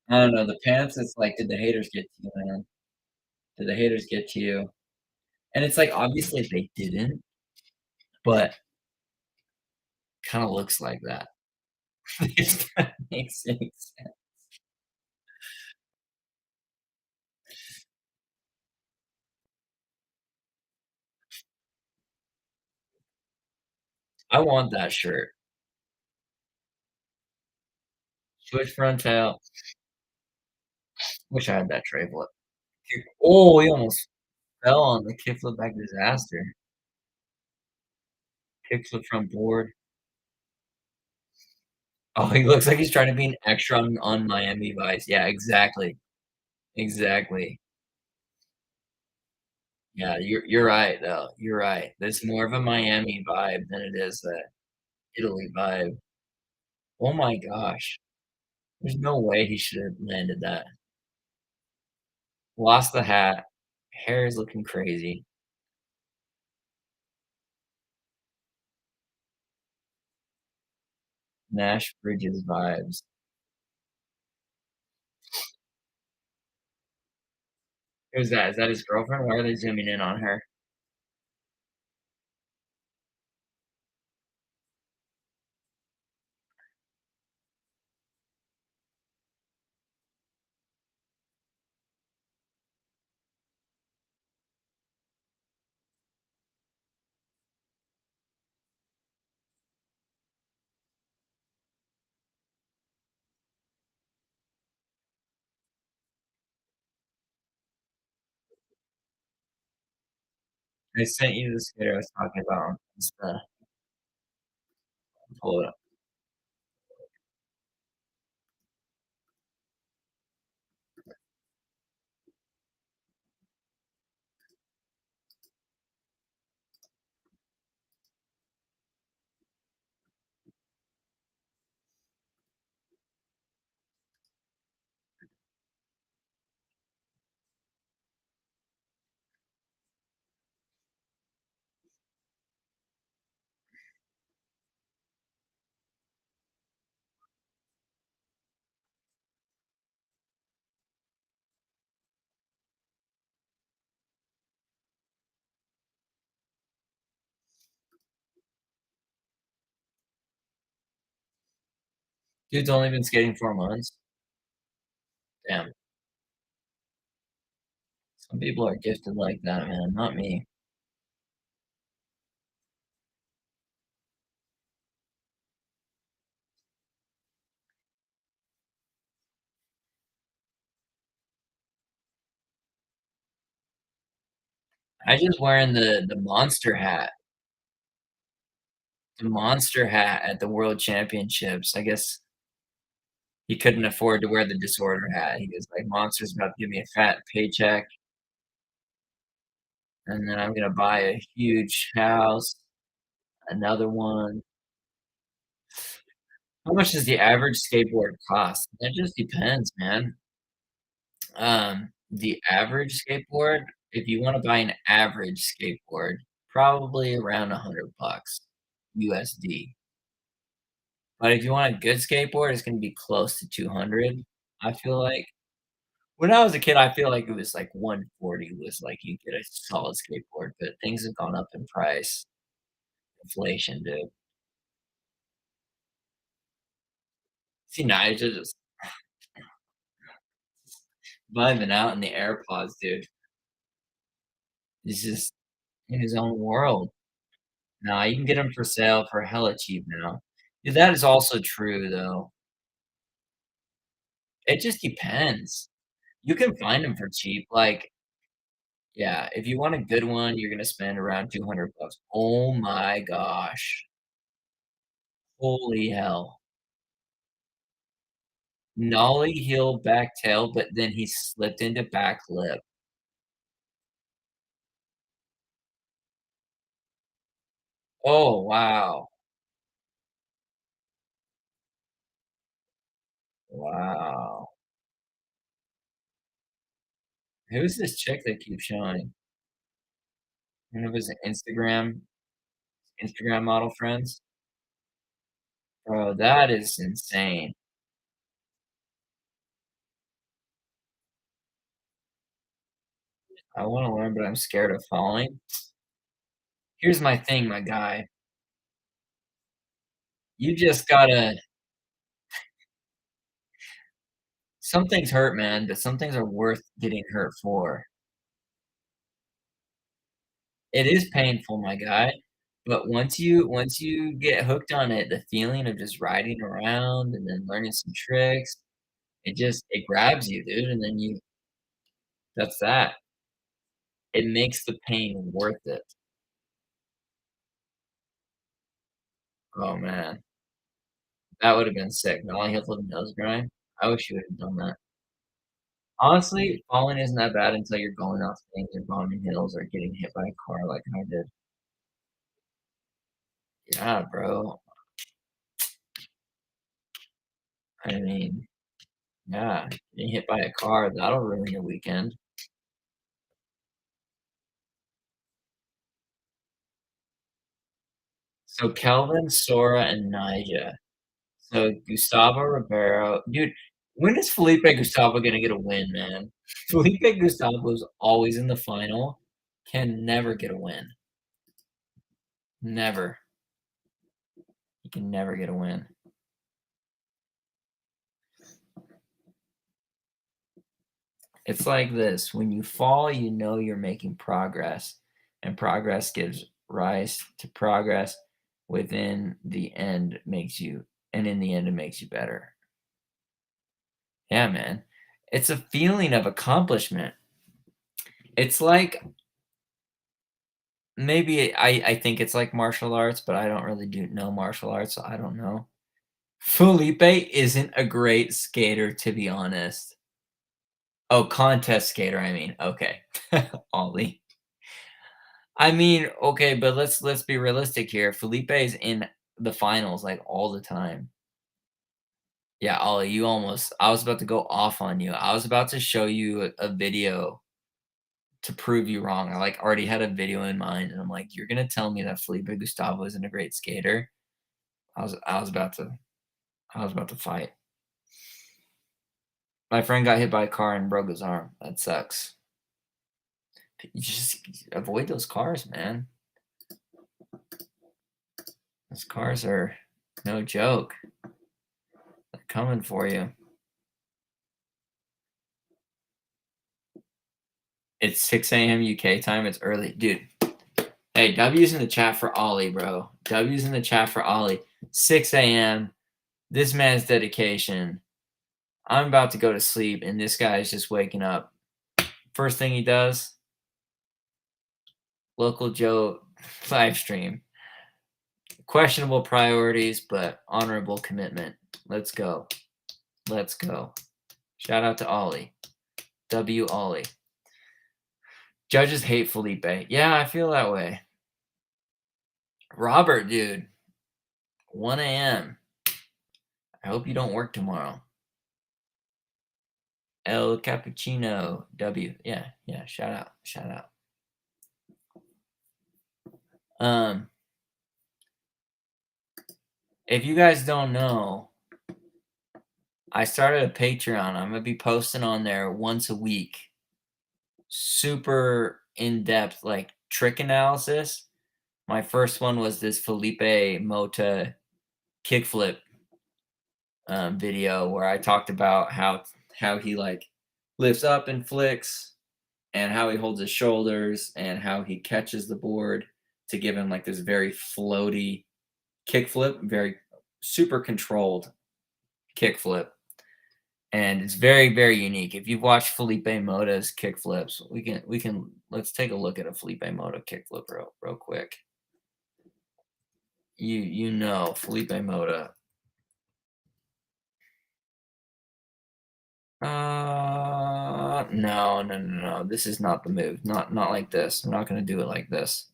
I don't know. The pants, it's like, did the haters get to you, man? Did the haters get to you? And it's like, obviously they didn't, but kind of looks like that. If that makes any sense. I want that shirt. Switch front tail. Wish I had that tray flip. Oh, he almost fell on the kickflip back disaster. Kickflip front board. Oh, he looks like he's trying to be an extra on Miami Vice. Yeah, exactly. Exactly. Yeah, you're right though. You're right. There's more of a Miami vibe than it is a Italy vibe. Oh my gosh. There's no way he should have landed that. Lost the hat. Hair is looking crazy. Nash Bridges vibes. Who's that? Is that his girlfriend? Why are they zooming in on her? I sent you the skater I was talking about. It's the pull it up. Dude's only been skating 4 months. Damn. Some people are gifted like that, man. Not me. I just wearing the monster hat. The monster hat at the World Championships. I guess he couldn't afford to wear the disorder hat. He was like, "Monster's about to give me a fat paycheck, and then I'm gonna buy a huge house, Another one. How much does the average skateboard cost? That just depends, man. The average skateboard, if you wanna buy an average skateboard, probably around $100 USD. But if you want a good skateboard, it's gonna be close to 200, I feel like. When I was a kid, I feel like it was like 140 was like you get a solid skateboard, but things have gone up in price. Inflation, dude. See, Nigel just vibing out in the AirPods, dude. He's just in his own world. Nah, you can get them for sale for hella cheap now. Yeah, that is also true, though. It just depends. You can find them for cheap, like yeah, if you want a good one, you're gonna spend around 200 bucks. Oh my gosh. Holy hell. Nollie heel back tail, but then he slipped into back lip. Oh, wow. Wow. Who's this chick that keeps showing? One of his Instagram model friends? Bro, that is insane. I wanna learn, but I'm scared of falling. Here's my thing, my guy. You just gotta some things hurt, man, but some things are worth getting hurt for. It is painful, my guy, but once you get hooked on it, the feeling of just riding around and then learning some tricks, it grabs you, dude, and then you that's that. It makes the pain worth it. Oh, man. That would've been sick. Nollie Hill to nose grind. I wish you would've done that. Honestly, falling isn't that bad until you're going off things or bombing hills or getting hit by a car like I did. Yeah, bro. I mean, yeah, getting hit by a car, that'll ruin your weekend. So Kelvin, Sora, and Nyjah. So Gustavo Ribeiro dude, when is Felipe Gustavo gonna get a win, man? Felipe Gustavo's always in the final, can never get a win. Never. He can never get a win. It's like this, when you fall, you know you're making progress, and progress gives rise to progress within the end makes you and in the end, it makes you better. Yeah, man. It's a feeling of accomplishment. It's like maybe I think it's like martial arts, but I don't really do know martial arts, so I don't know. Felipe isn't a great skater, to be honest. Oh, contest skater, I mean. Okay. Ollie. I mean, okay, but let's be realistic here. Felipe is in the finals like all the time. Yeah, Ollie, you almost I was about to go off on you. I was about to show you a video to prove you wrong. I like already had a video in mind and I'm like, you're gonna tell me that Felipe Gustavo isn't a great skater. I was about to fight. My friend got hit by a car and broke his arm. That sucks. You just avoid those cars, man. Those cars are no joke. They're coming for you. It's 6 a.m. UK time. It's early. Dude, hey, W's in the chat for Ollie, bro. W's in the chat for Ollie. 6 a.m. This man's dedication. I'm about to go to sleep, and this guy is just waking up. First thing he does, local Joe live stream. Questionable priorities, but honorable commitment. Let's go. Let's go. Shout out to Ollie. W Ollie. Judges hate Felipe. Yeah, I feel that way. Robert, dude. 1 a.m. I hope you don't work tomorrow. El Cappuccino W. Yeah, shout out. If you guys don't know, I started a Patreon. I'm gonna be posting on there once a week. Super in-depth, like, trick analysis. My first one was this Felipe Mota kickflip video where I talked about how he like lifts up and flicks, and how he holds his shoulders, and how he catches the board to give him like this very floaty kickflip, very super controlled kickflip. And it's very, very unique. If you've watched Felipe Mota's kickflips, let's take a look at a Felipe Mota kickflip real quick. You know Felipe Mota. No. This is not the move. Not like this. We're not gonna do it like this.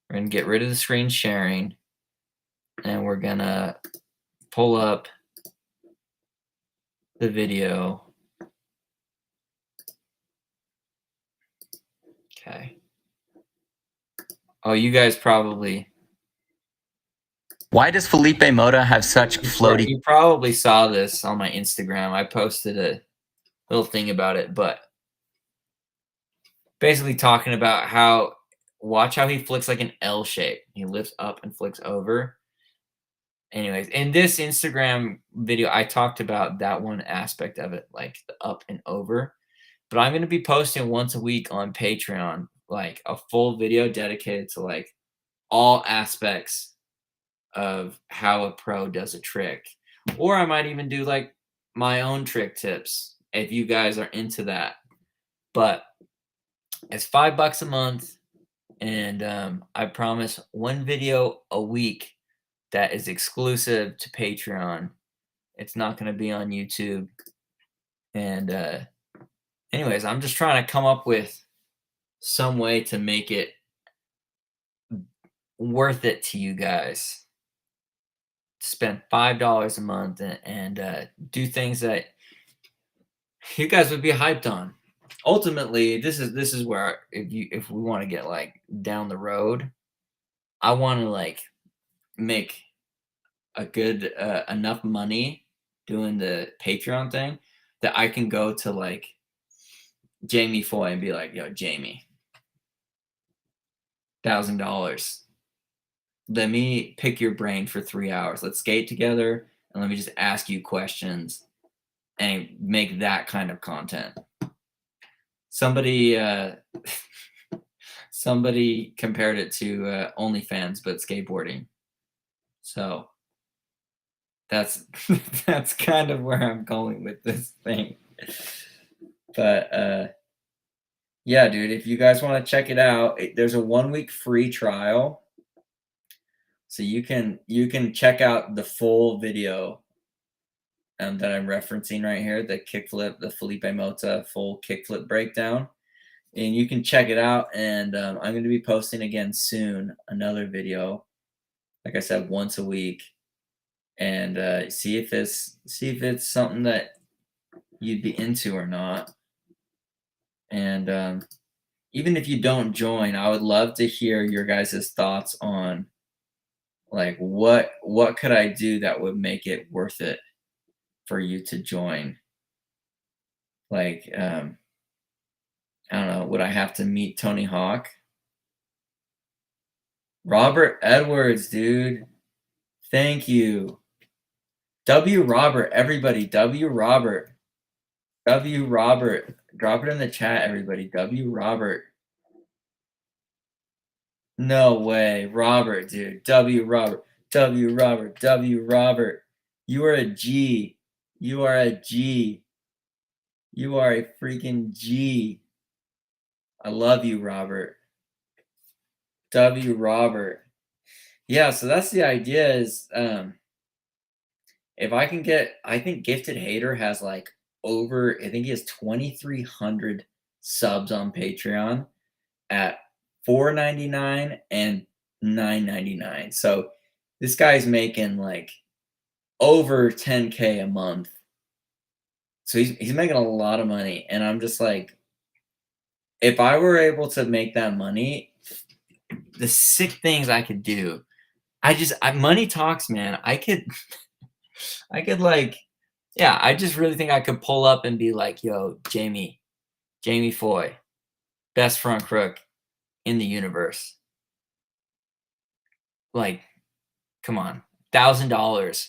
We're gonna get rid of the screen sharing, and we're gonna pull up the video. Okay. Oh, you guys probably. Why does Felipe Mota have such floaty? You probably saw this on my Instagram. I posted a little thing about it, but basically talking about how watch how he flicks like an L shape. He lifts up and flicks over. Anyways, in this Instagram video, I talked about that one aspect of it, like the up and over. But I'm going to be posting once a week on Patreon, like a full video dedicated to like all aspects of how a pro does a trick. Or I might even do like my own trick tips if you guys are into that. But it's $5 a month, and I promise one video a week that is exclusive to Patreon. It's not going to be on YouTube. And anyways, I'm just trying to come up with some way to make it worth it to you guys. Spend $5 a month and do things that you guys would be hyped on. Ultimately, this is where if we want to get like down the road, I want to like make a good enough money doing the Patreon thing that I can go to like Jamie Foy and be like, yo, Jamie, $1,000. Let me pick your brain for 3 hours. Let's skate together and let me just ask you questions and make that kind of content. Somebody somebody compared it to OnlyFans, but skateboarding. So that's that's kind of where I'm going with this thing. But yeah, dude, if you guys want to check it out, there's a 1-week free trial. So you can check out the full video that I'm referencing right here, the kickflip, the Felipe Mota full kickflip breakdown. And you can check it out. And I'm going to be posting again soon another video, like I said, once a week, and see if it's something that you'd be into or not. And even if you don't join, I would love to hear your guys' thoughts on like what could I do that would make it worth it for you to join. Like I don't know, would I have to meet Tony Hawk? Robert Edwards, dude. Thank you. W Robert, everybody. W Robert. W Robert. Drop it in the chat, everybody. W Robert. No way. Robert, dude. W Robert. W Robert. W Robert. You are a G. You are a G. You are a freaking G. I love you, Robert. W Robert. Yeah, so that's the idea is if I can get, I think Gifted Hater has like over, I think he has 2,300 subs on Patreon at $4.99 and $9.99. So this guy's making like over 10K a month. So he's making a lot of money, and I'm just like, if I were able to make that money, the sick things I could do. Money talks, man. I could like, yeah, I just really think I could pull up and be like, yo, Jamie Foy, best front crook in the universe. Like, come on, $1,000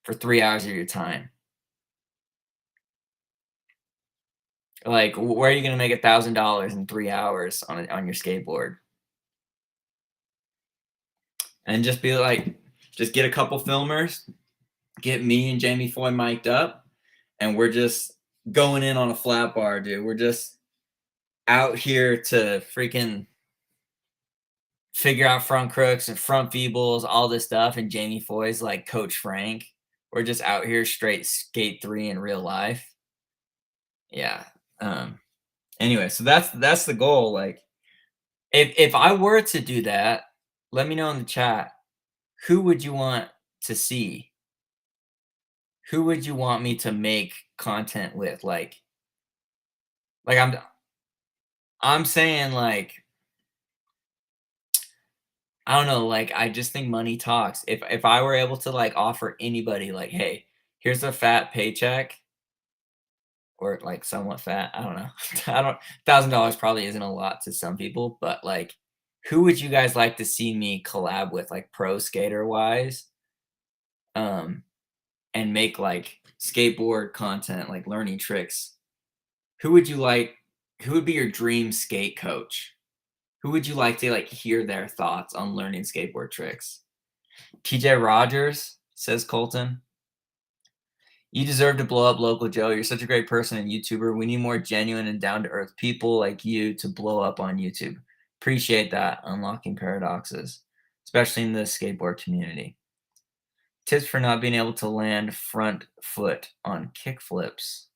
for 3 hours of your time. Like, where are you gonna make $1,000 in 3 hours on your skateboard? And just be like, just get a couple filmers, get me and Jamie Foy mic'd up, and we're just going in on a flat bar, dude. We're just out here to freaking figure out front crooks and front feebles, all this stuff. And Jamie Foy's like Coach Frank. We're just out here straight skate 3 in real life. Yeah. Anyway, so that's the goal. Like, if I were to do that, let me know in the chat. Who would you want to see? Who would you want me to make content with? Like I'm saying, like, I don't know, like, I just think money talks. If I were able to like offer anybody like, hey, here's a fat paycheck, or like somewhat fat, I don't know. I don't $1,000 probably isn't a lot to some people, but like, who would you guys like to see me collab with, like pro skater wise? And make like skateboard content, like learning tricks. Who would be your dream skate coach? Who would you like to like hear their thoughts on learning skateboard tricks? TJ Rogers, says Colton. You deserve to blow up, Local Joe. You're such a great person and YouTuber. We need more genuine and down to earth people like you to blow up on YouTube. Appreciate that. Unlocking paradoxes, especially in the skateboard community. Tips for not being able to land front foot on kick flips.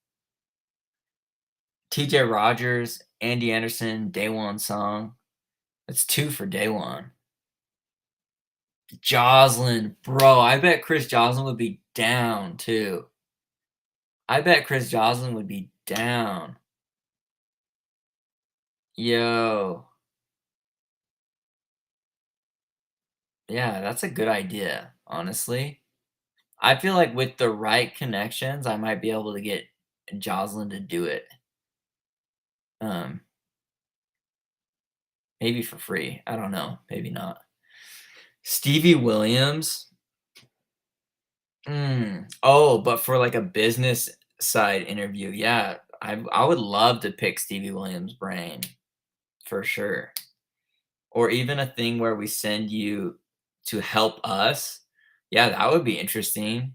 TJ Rogers, Andy Anderson, Day One Song. That's 2 for Day One. Joslin, bro, I bet Chris Joslin would be down too. I bet Chris Joslin would be down. Yo. Yeah, that's a good idea, honestly. I feel like with the right connections, I might be able to get Joslin to do it. Maybe for free. I don't know. Maybe not. Stevie Williams. Oh, but for like a business side interview, yeah, I would love to pick Stevie Williams' brain for sure. Or even a thing where we send you to help us. Yeah, that would be interesting.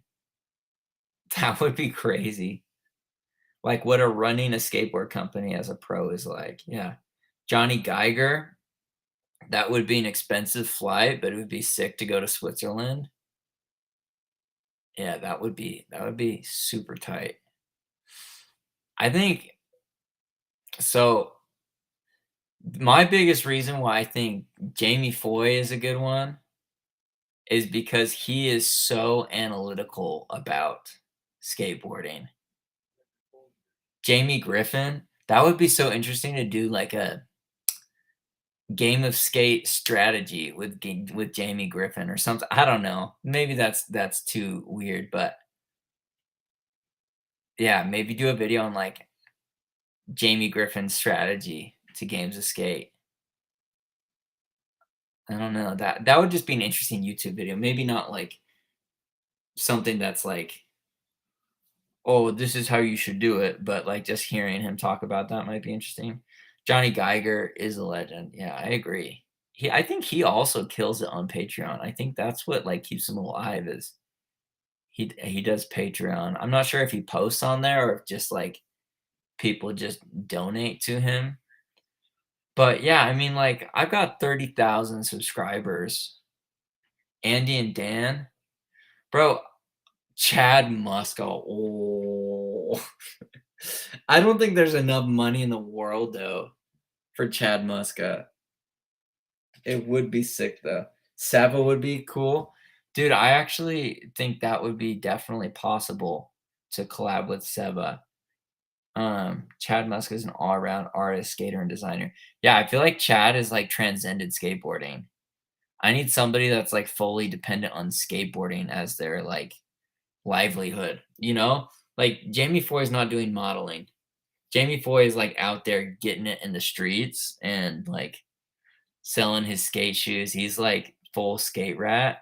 That would be crazy. Like what running a skateboard company as a pro is like. Yeah. Johnny Geiger, that would be an expensive flight, but it would be sick to go to Switzerland. Yeah, that would be super tight. I think so. My biggest reason why I think Jamie Foy is a good one is because he is so analytical about skateboarding. Jamie Griffin, that would be so interesting to do like a game of skate strategy with Jamie Griffin or something. I don't know. Maybe that's too weird, but yeah, maybe do a video on like Jamie Griffin's strategy to games of skate. I don't know. That would just be an interesting YouTube video. Maybe not like something that's like, oh, this is how you should do it, but like just hearing him talk about that might be interesting. Johnny Geiger is a legend. Yeah, I agree. I think he also kills it on Patreon. I think that's what like keeps him alive is he does Patreon. I'm not sure if he posts on there or if just like people just donate to him. But yeah, I mean like I've got 30,000 subscribers. Andy and Dan, bro, Chad Muska. Oh, I don't think there's enough money in the world though for Chad Muska. It would be sick though. Sava would be cool. Dude, I actually think that would be definitely possible to collab with Seva. Chad Musk is an all-around artist, skater, and designer. Yeah, I feel like Chad is like transcended skateboarding. I need somebody that's like fully dependent on skateboarding as their like livelihood, you know? Like Jamie Foy is not doing modeling. Jamie Foy is like out there getting it in the streets and like selling his skate shoes. He's like full skate rat.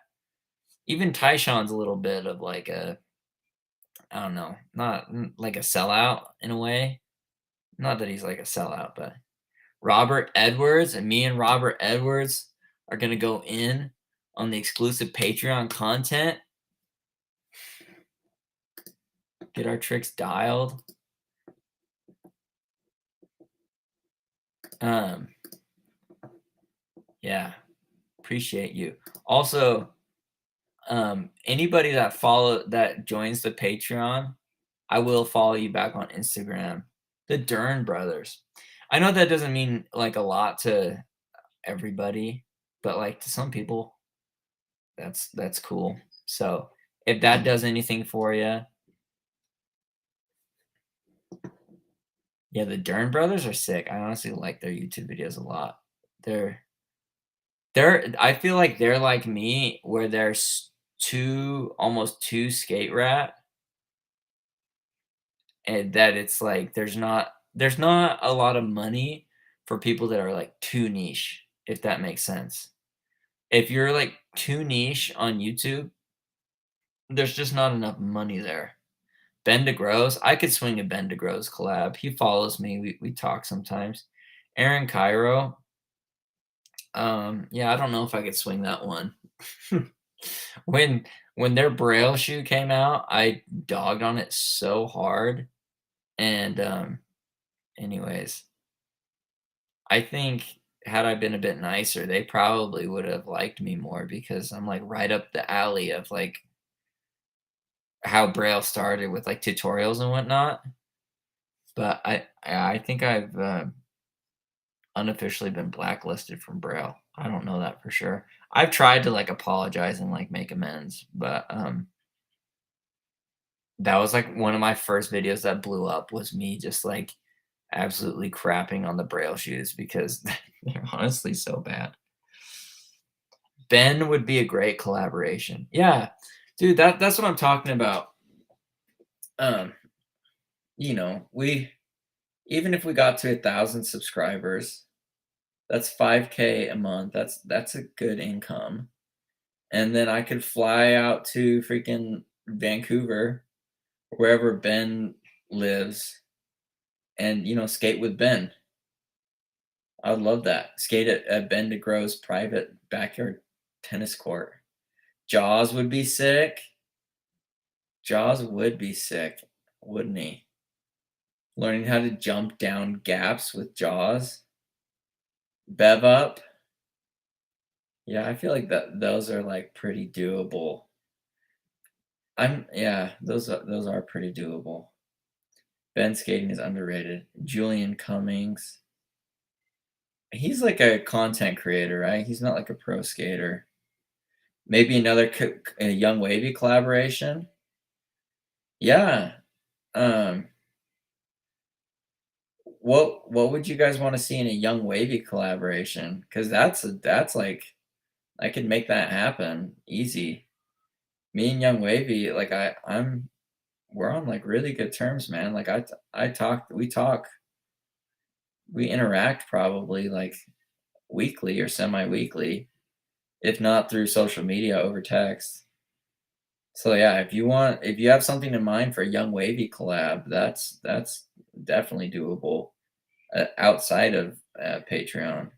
Even Tyshawn's a little bit of like a, I don't know, not like a sellout in a way. Not that he's like a sellout, but Robert Edwards and me and Robert Edwards are gonna go in on the exclusive Patreon content. Get our tricks dialed. Yeah, appreciate you. Also, anybody that joins the Patreon, I will follow you back on Instagram. The Dern brothers. I know that doesn't mean like a lot to everybody, but like to some people, that's cool. So if that does anything for you, yeah, the Dern brothers are sick. I honestly like their YouTube videos a lot. They're I feel like they're like me, where there's almost too skate rat, and that it's like there's not a lot of money for people that are like too niche, if that makes sense. If you're like too niche on YouTube, there's just not enough money there. Ben DeGrose, I could swing a Ben DeGrose collab. He follows me. We talk sometimes. Aaron Cairo. Yeah, I don't know if I could swing that one. when when their Braille shoe came out, I dogged on it so hard. And anyways, I think had I been a bit nicer, they probably would have liked me more because I'm like right up the alley of like how Braille started with like tutorials and whatnot. But I think I've unofficially been blacklisted from Braille. I don't know that for sure. I've tried to like apologize and like make amends, but that was like one of my first videos that blew up was me just like absolutely crapping on the Braille shoes because they're honestly so bad. Ben would be a great collaboration. Yeah, dude, that's what I'm talking about. Um, you know, even if we got to 1,000 subscribers, that's 5K a month. That's a good income. And then I could fly out to freaking Vancouver, wherever Ben lives, and skate with Ben. I would love that. Skate at Ben DeGro's private backyard tennis court. Jaws would be sick. Jaws would be sick, wouldn't he? Learning how to jump down gaps with Jaws. Bev up. Yeah, I feel like those are like pretty doable. Yeah, those are pretty doable. Ben skating is underrated. Julian Cummings. He's like a content creator, right? He's not like a pro skater. Maybe another Young Wavy collaboration. Yeah. What would you guys want to see in a Young Wavy collaboration? Because that's like I could make that happen easy. Me and Young Wavy, like we're on like really good terms, man. Like we interact probably like weekly or semi-weekly, if not through social media over text. So yeah, if you have something in mind for a Young Wavy collab, that's definitely doable outside of Patreon.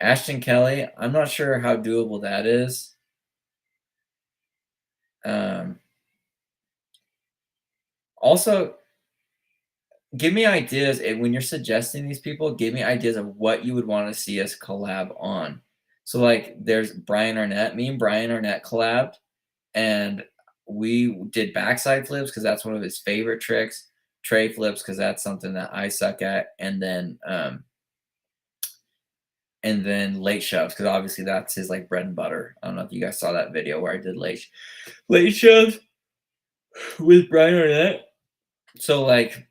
Ashton Kelly, I'm not sure how doable that is. Also, give me ideas when you're suggesting these people. Give me ideas of what you would want to see us collab on. So like, there's Brian Arnett. Me and Brian Arnett collabed, and we did backside flips because that's one of his favorite tricks. Tray flips because that's something that I suck at, and then and then late shoves, because obviously that's his like bread and butter. I don't know if you guys saw that video where I did late shoves with Brian Arnett. So like,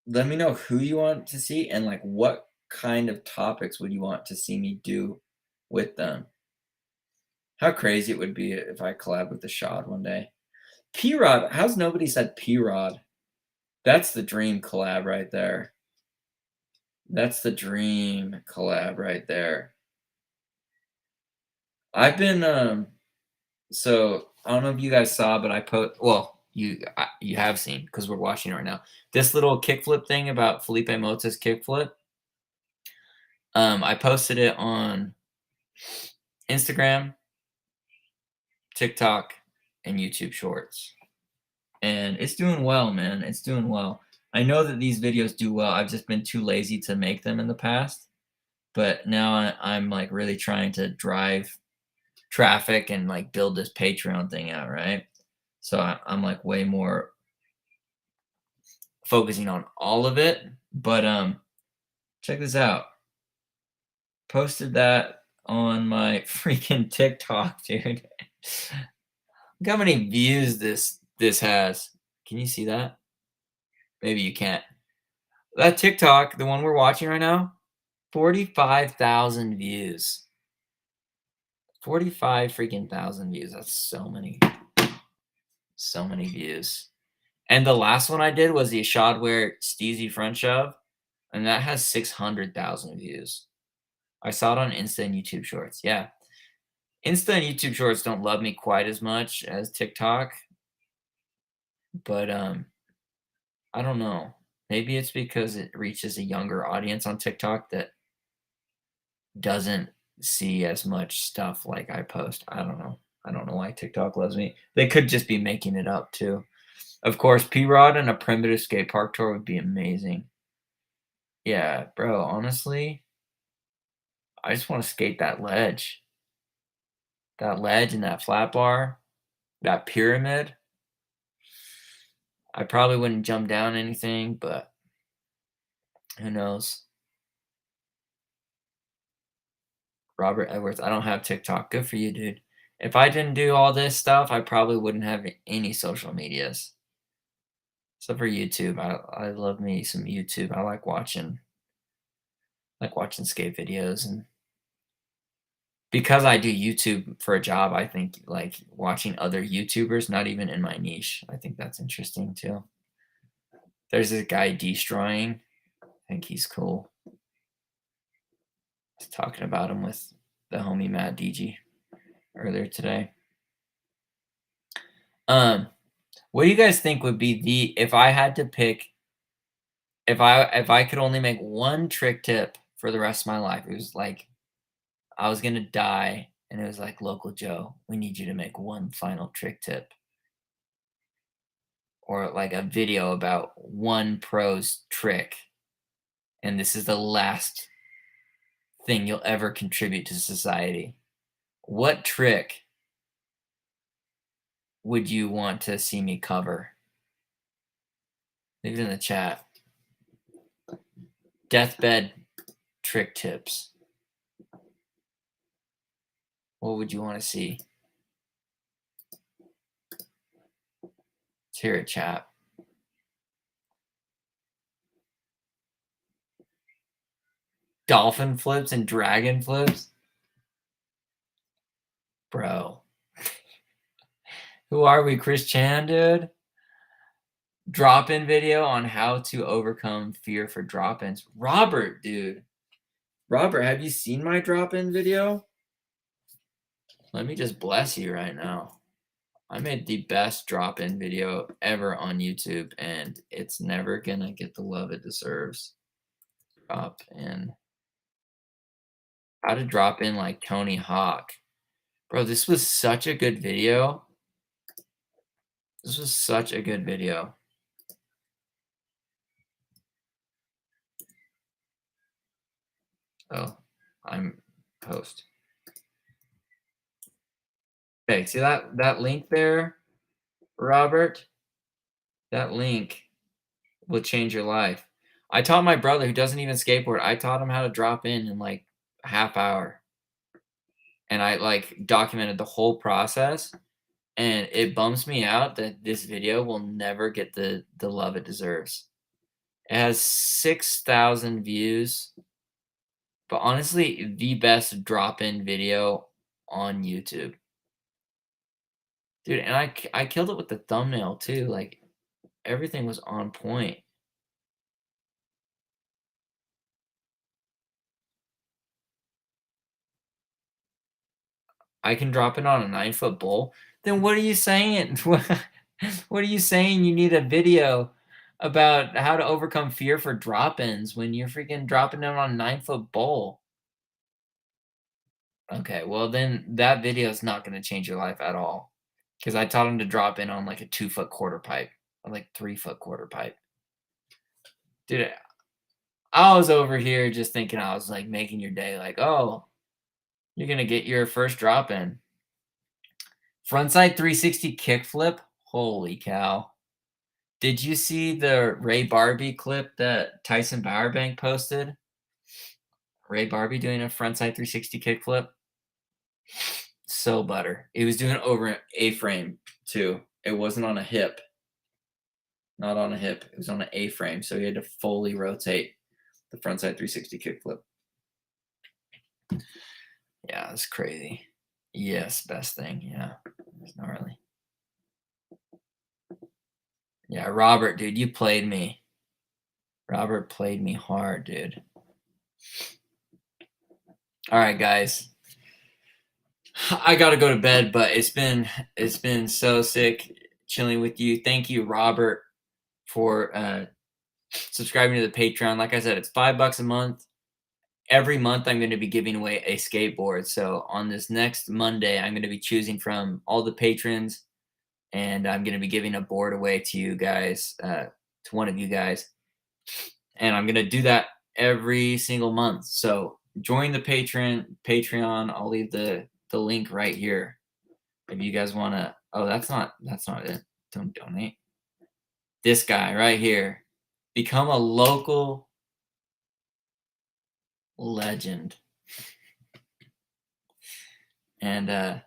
let me know who you want to see and like what kind of topics would you want to see me do with them. How crazy it would be if I collab with the Ishod one day. P-Rod, how's nobody said P-Rod? That's the dream collab right there. That's the dream collab right there. I've been so I don't know if you guys saw, but I you have seen because we're watching it right now. This little kickflip thing about Felipe Mota's kickflip. I posted it on Instagram, TikTok, and YouTube Shorts. And it's doing well, man. It's doing well. I know that these videos do well. I've just been too lazy to make them in the past. But now I'm like really trying to drive traffic and like build this Patreon thing out, right? So I'm like way more focusing on all of it. But check this out. Posted that on my freaking TikTok, dude. Look how many views this has. Can you see that? Maybe you can't. That TikTok, the one we're watching right now, 45,000 views. 45 freaking thousand views. That's so many. So many views. And the last one I did was the Ishod Wair Steezy front shove, and that has 600,000 views. I saw it on Insta and YouTube Shorts. Yeah. Insta and YouTube Shorts don't love me quite as much as TikTok. But I don't know. Maybe it's because it reaches a younger audience on TikTok that doesn't see as much stuff like I post. I don't know. I don't know why TikTok loves me. They could just be making it up too. Of course, P-Rod and a primitive skate park tour would be amazing. Yeah, bro, honestly, I just want to skate that ledge. That ledge and that flat bar, that pyramid. I probably wouldn't jump down anything, but who knows? Robert Edwards, I don't have TikTok. Good for you, dude. If I didn't do all this stuff, I probably wouldn't have any social medias. Except for YouTube. I love me some YouTube. I like watching skate videos, and because I do YouTube for a job, I think like watching other YouTubers, not even in my niche, I think that's interesting too. There's this guy destroying. I think he's cool. I was talking about him with the homie Matt DG earlier today. What do you guys think would be if I had to pick, if I could only make one trick tip for the rest of my life? It was like I was gonna die, and it was like, Local Joe, we need you to make one final trick tip, or like a video about one pro's trick, and this is the last thing you'll ever contribute to society. What trick would you want to see me cover? Leave it in the chat. Deathbed trick tips. What would you want to see? Let's hear it, chat. Dolphin flips and dragon flips? Bro. Who are we, Chris Chan, dude? Drop-in video on how to overcome fear for drop-ins. Robert, dude. Robert, have you seen my drop-in video? Let me just bless you right now. I made the best drop-in video ever on YouTube, and it's never gonna get the love it deserves. Drop in. How to drop in like Tony Hawk. Bro, this was such a good video. This was such a good video. Oh, I'm post. Okay, see that link there, Robert? That link will change your life. I taught my brother who doesn't even skateboard, I taught him how to drop in and like half hour, and I like documented the whole process. And it bums me out that this video will never get the love it deserves. It has 6,000 views, but honestly, the best drop-in video on YouTube. Dude, and I killed it with the thumbnail too. Like everything was on point. I can drop it on a 9-foot bull. Then what are you saying? What are you saying? You need a video about how to overcome fear for drop-ins when you're freaking dropping it on a 9-foot bull. Okay, well then that video is not going to change your life at all. Because I taught him to drop in on like a 2-foot quarter pipe, or like 3-foot quarter pipe. Dude, I was over here just thinking I was like making your day. Like, oh, you're going to get your first drop in. Frontside 360 kickflip. Holy cow. Did you see the Ray Barbie clip that Tyson Bowerbank posted? Ray Barbie doing a frontside 360 kickflip. So butter. He was doing it over an A-frame too. It wasn't on a hip. Not on a hip. It was on an A-frame. So he had to fully rotate the frontside 360 kickflip. Yeah, it's crazy. Yes, best thing. Yeah, it's gnarly. Yeah, Robert, dude, you played me. Robert played me hard, dude. All right, guys. I got to go to bed, but it's been so sick chilling with you. Thank you, Robert, for subscribing to the Patreon. Like I said, it's $5 a month. Every month, I'm going to be giving away a skateboard. So on this next Monday, I'm going to be choosing from all the patrons, and I'm going to be giving a board away to you guys, to one of you guys. And I'm going to do that every single month. So join the Patreon. I'll leave the link right here if you guys want to. Oh, that's not it. Don't donate. This guy right here. Become a local legend. And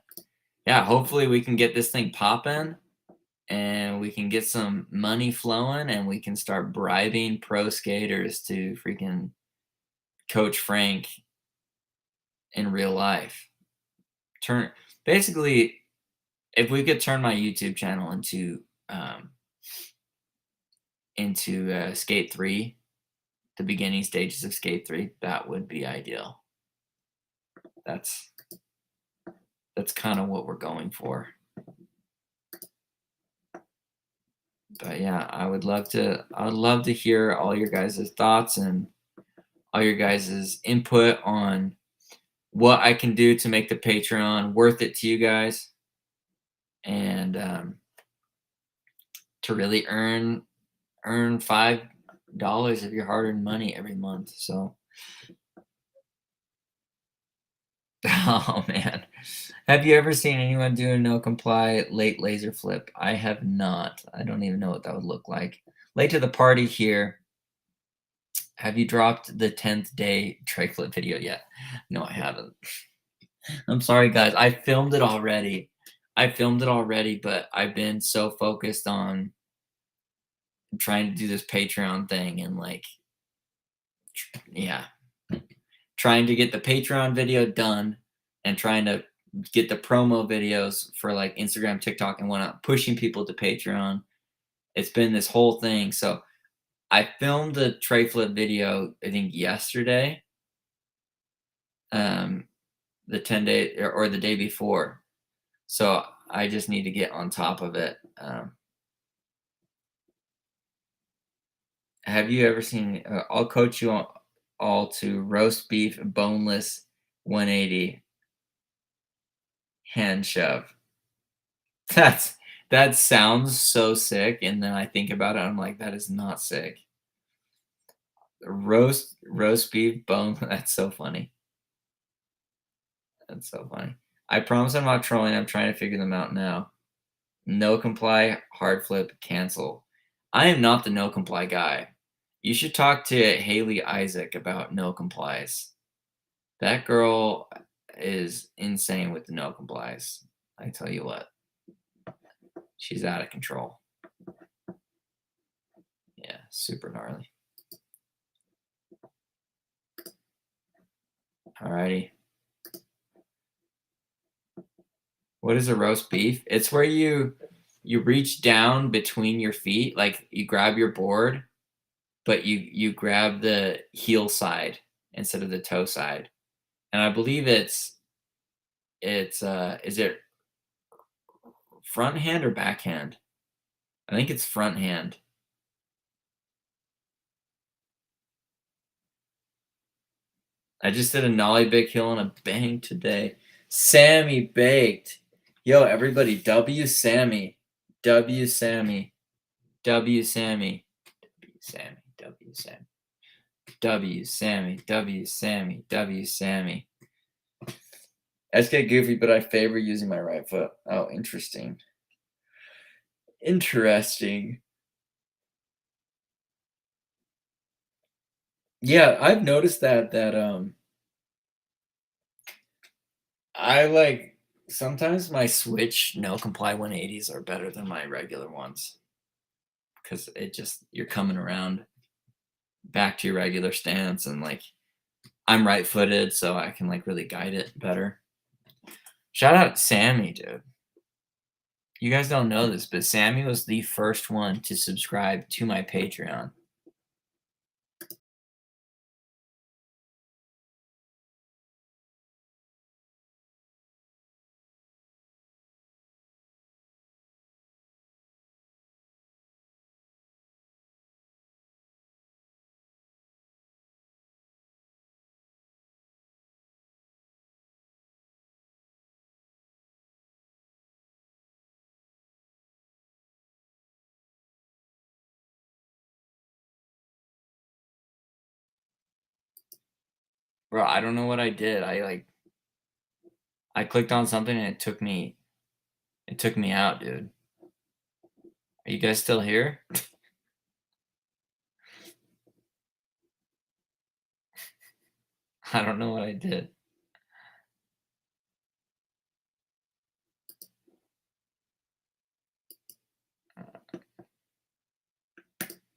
yeah, hopefully we can get this thing popping and we can get some money flowing and we can start bribing pro skaters to freaking coach Frank in real life. Basically, if we could turn my YouTube channel into Skate 3, the beginning stages of Skate 3, that would be ideal. That's kind of what we're going for. But yeah, I would love to hear all your guys' thoughts and all your guys' input on what I can do to make the Patreon worth it to you guys, and to really earn $5 of your hard-earned money every month. So, oh man, have you ever seen anyone do a no comply late laser flip? I have not. I don't even know what that would look like. Late to the party here. Have you dropped the 10th day tray flip video yet? No, I haven't. I'm sorry, guys. I filmed it already, but I've been so focused on trying to do this Patreon thing and like, yeah, trying to get the Patreon video done and trying to get the promo videos for like Instagram, TikTok, and whatnot, pushing people to Patreon. It's been this whole thing. So I filmed the tray flip video, I think yesterday, the 10-day or the day before. So I just need to get on top of it. Have you ever seen, I'll coach you all to roast beef, boneless, 180 hand shove. That sounds so sick. And then I think about it, I'm like, that is not sick. Roast beef, bone. That's so funny. That's so funny. I promise I'm not trolling. I'm trying to figure them out now. No comply, hard flip, cancel. I am not the no comply guy. You should talk to Haley Isaac about no complies. That girl is insane with the no complies. I tell you what. She's out of control. Yeah, super gnarly. Alrighty. What is a roast beef? It's where you reach down between your feet, like you grab your board, but you grab the heel side instead of the toe side. And I believe it's is it front hand or backhand? I think it's front hand. I just did a nollie big heel and a bang today. Sammy baked. Yo, everybody, W Sammy. W Sammy. W Sammy. W Sammy. W Sammy. W Sammy. W Sammy. W Sammy. I just get goofy, but I favor using my right foot. Oh, interesting. Interesting. Yeah, I've noticed that I like sometimes my switch no comply 180s are better than my regular ones because it just you're coming around back to your regular stance and like I'm right footed so I can like really guide it better. Shout out Sammy, dude. You guys don't know this, but Sammy was the first one to subscribe to my Patreon. Bro, I don't know what I did. I clicked on something and it took me out, dude. Are you guys still here? I don't know what I did.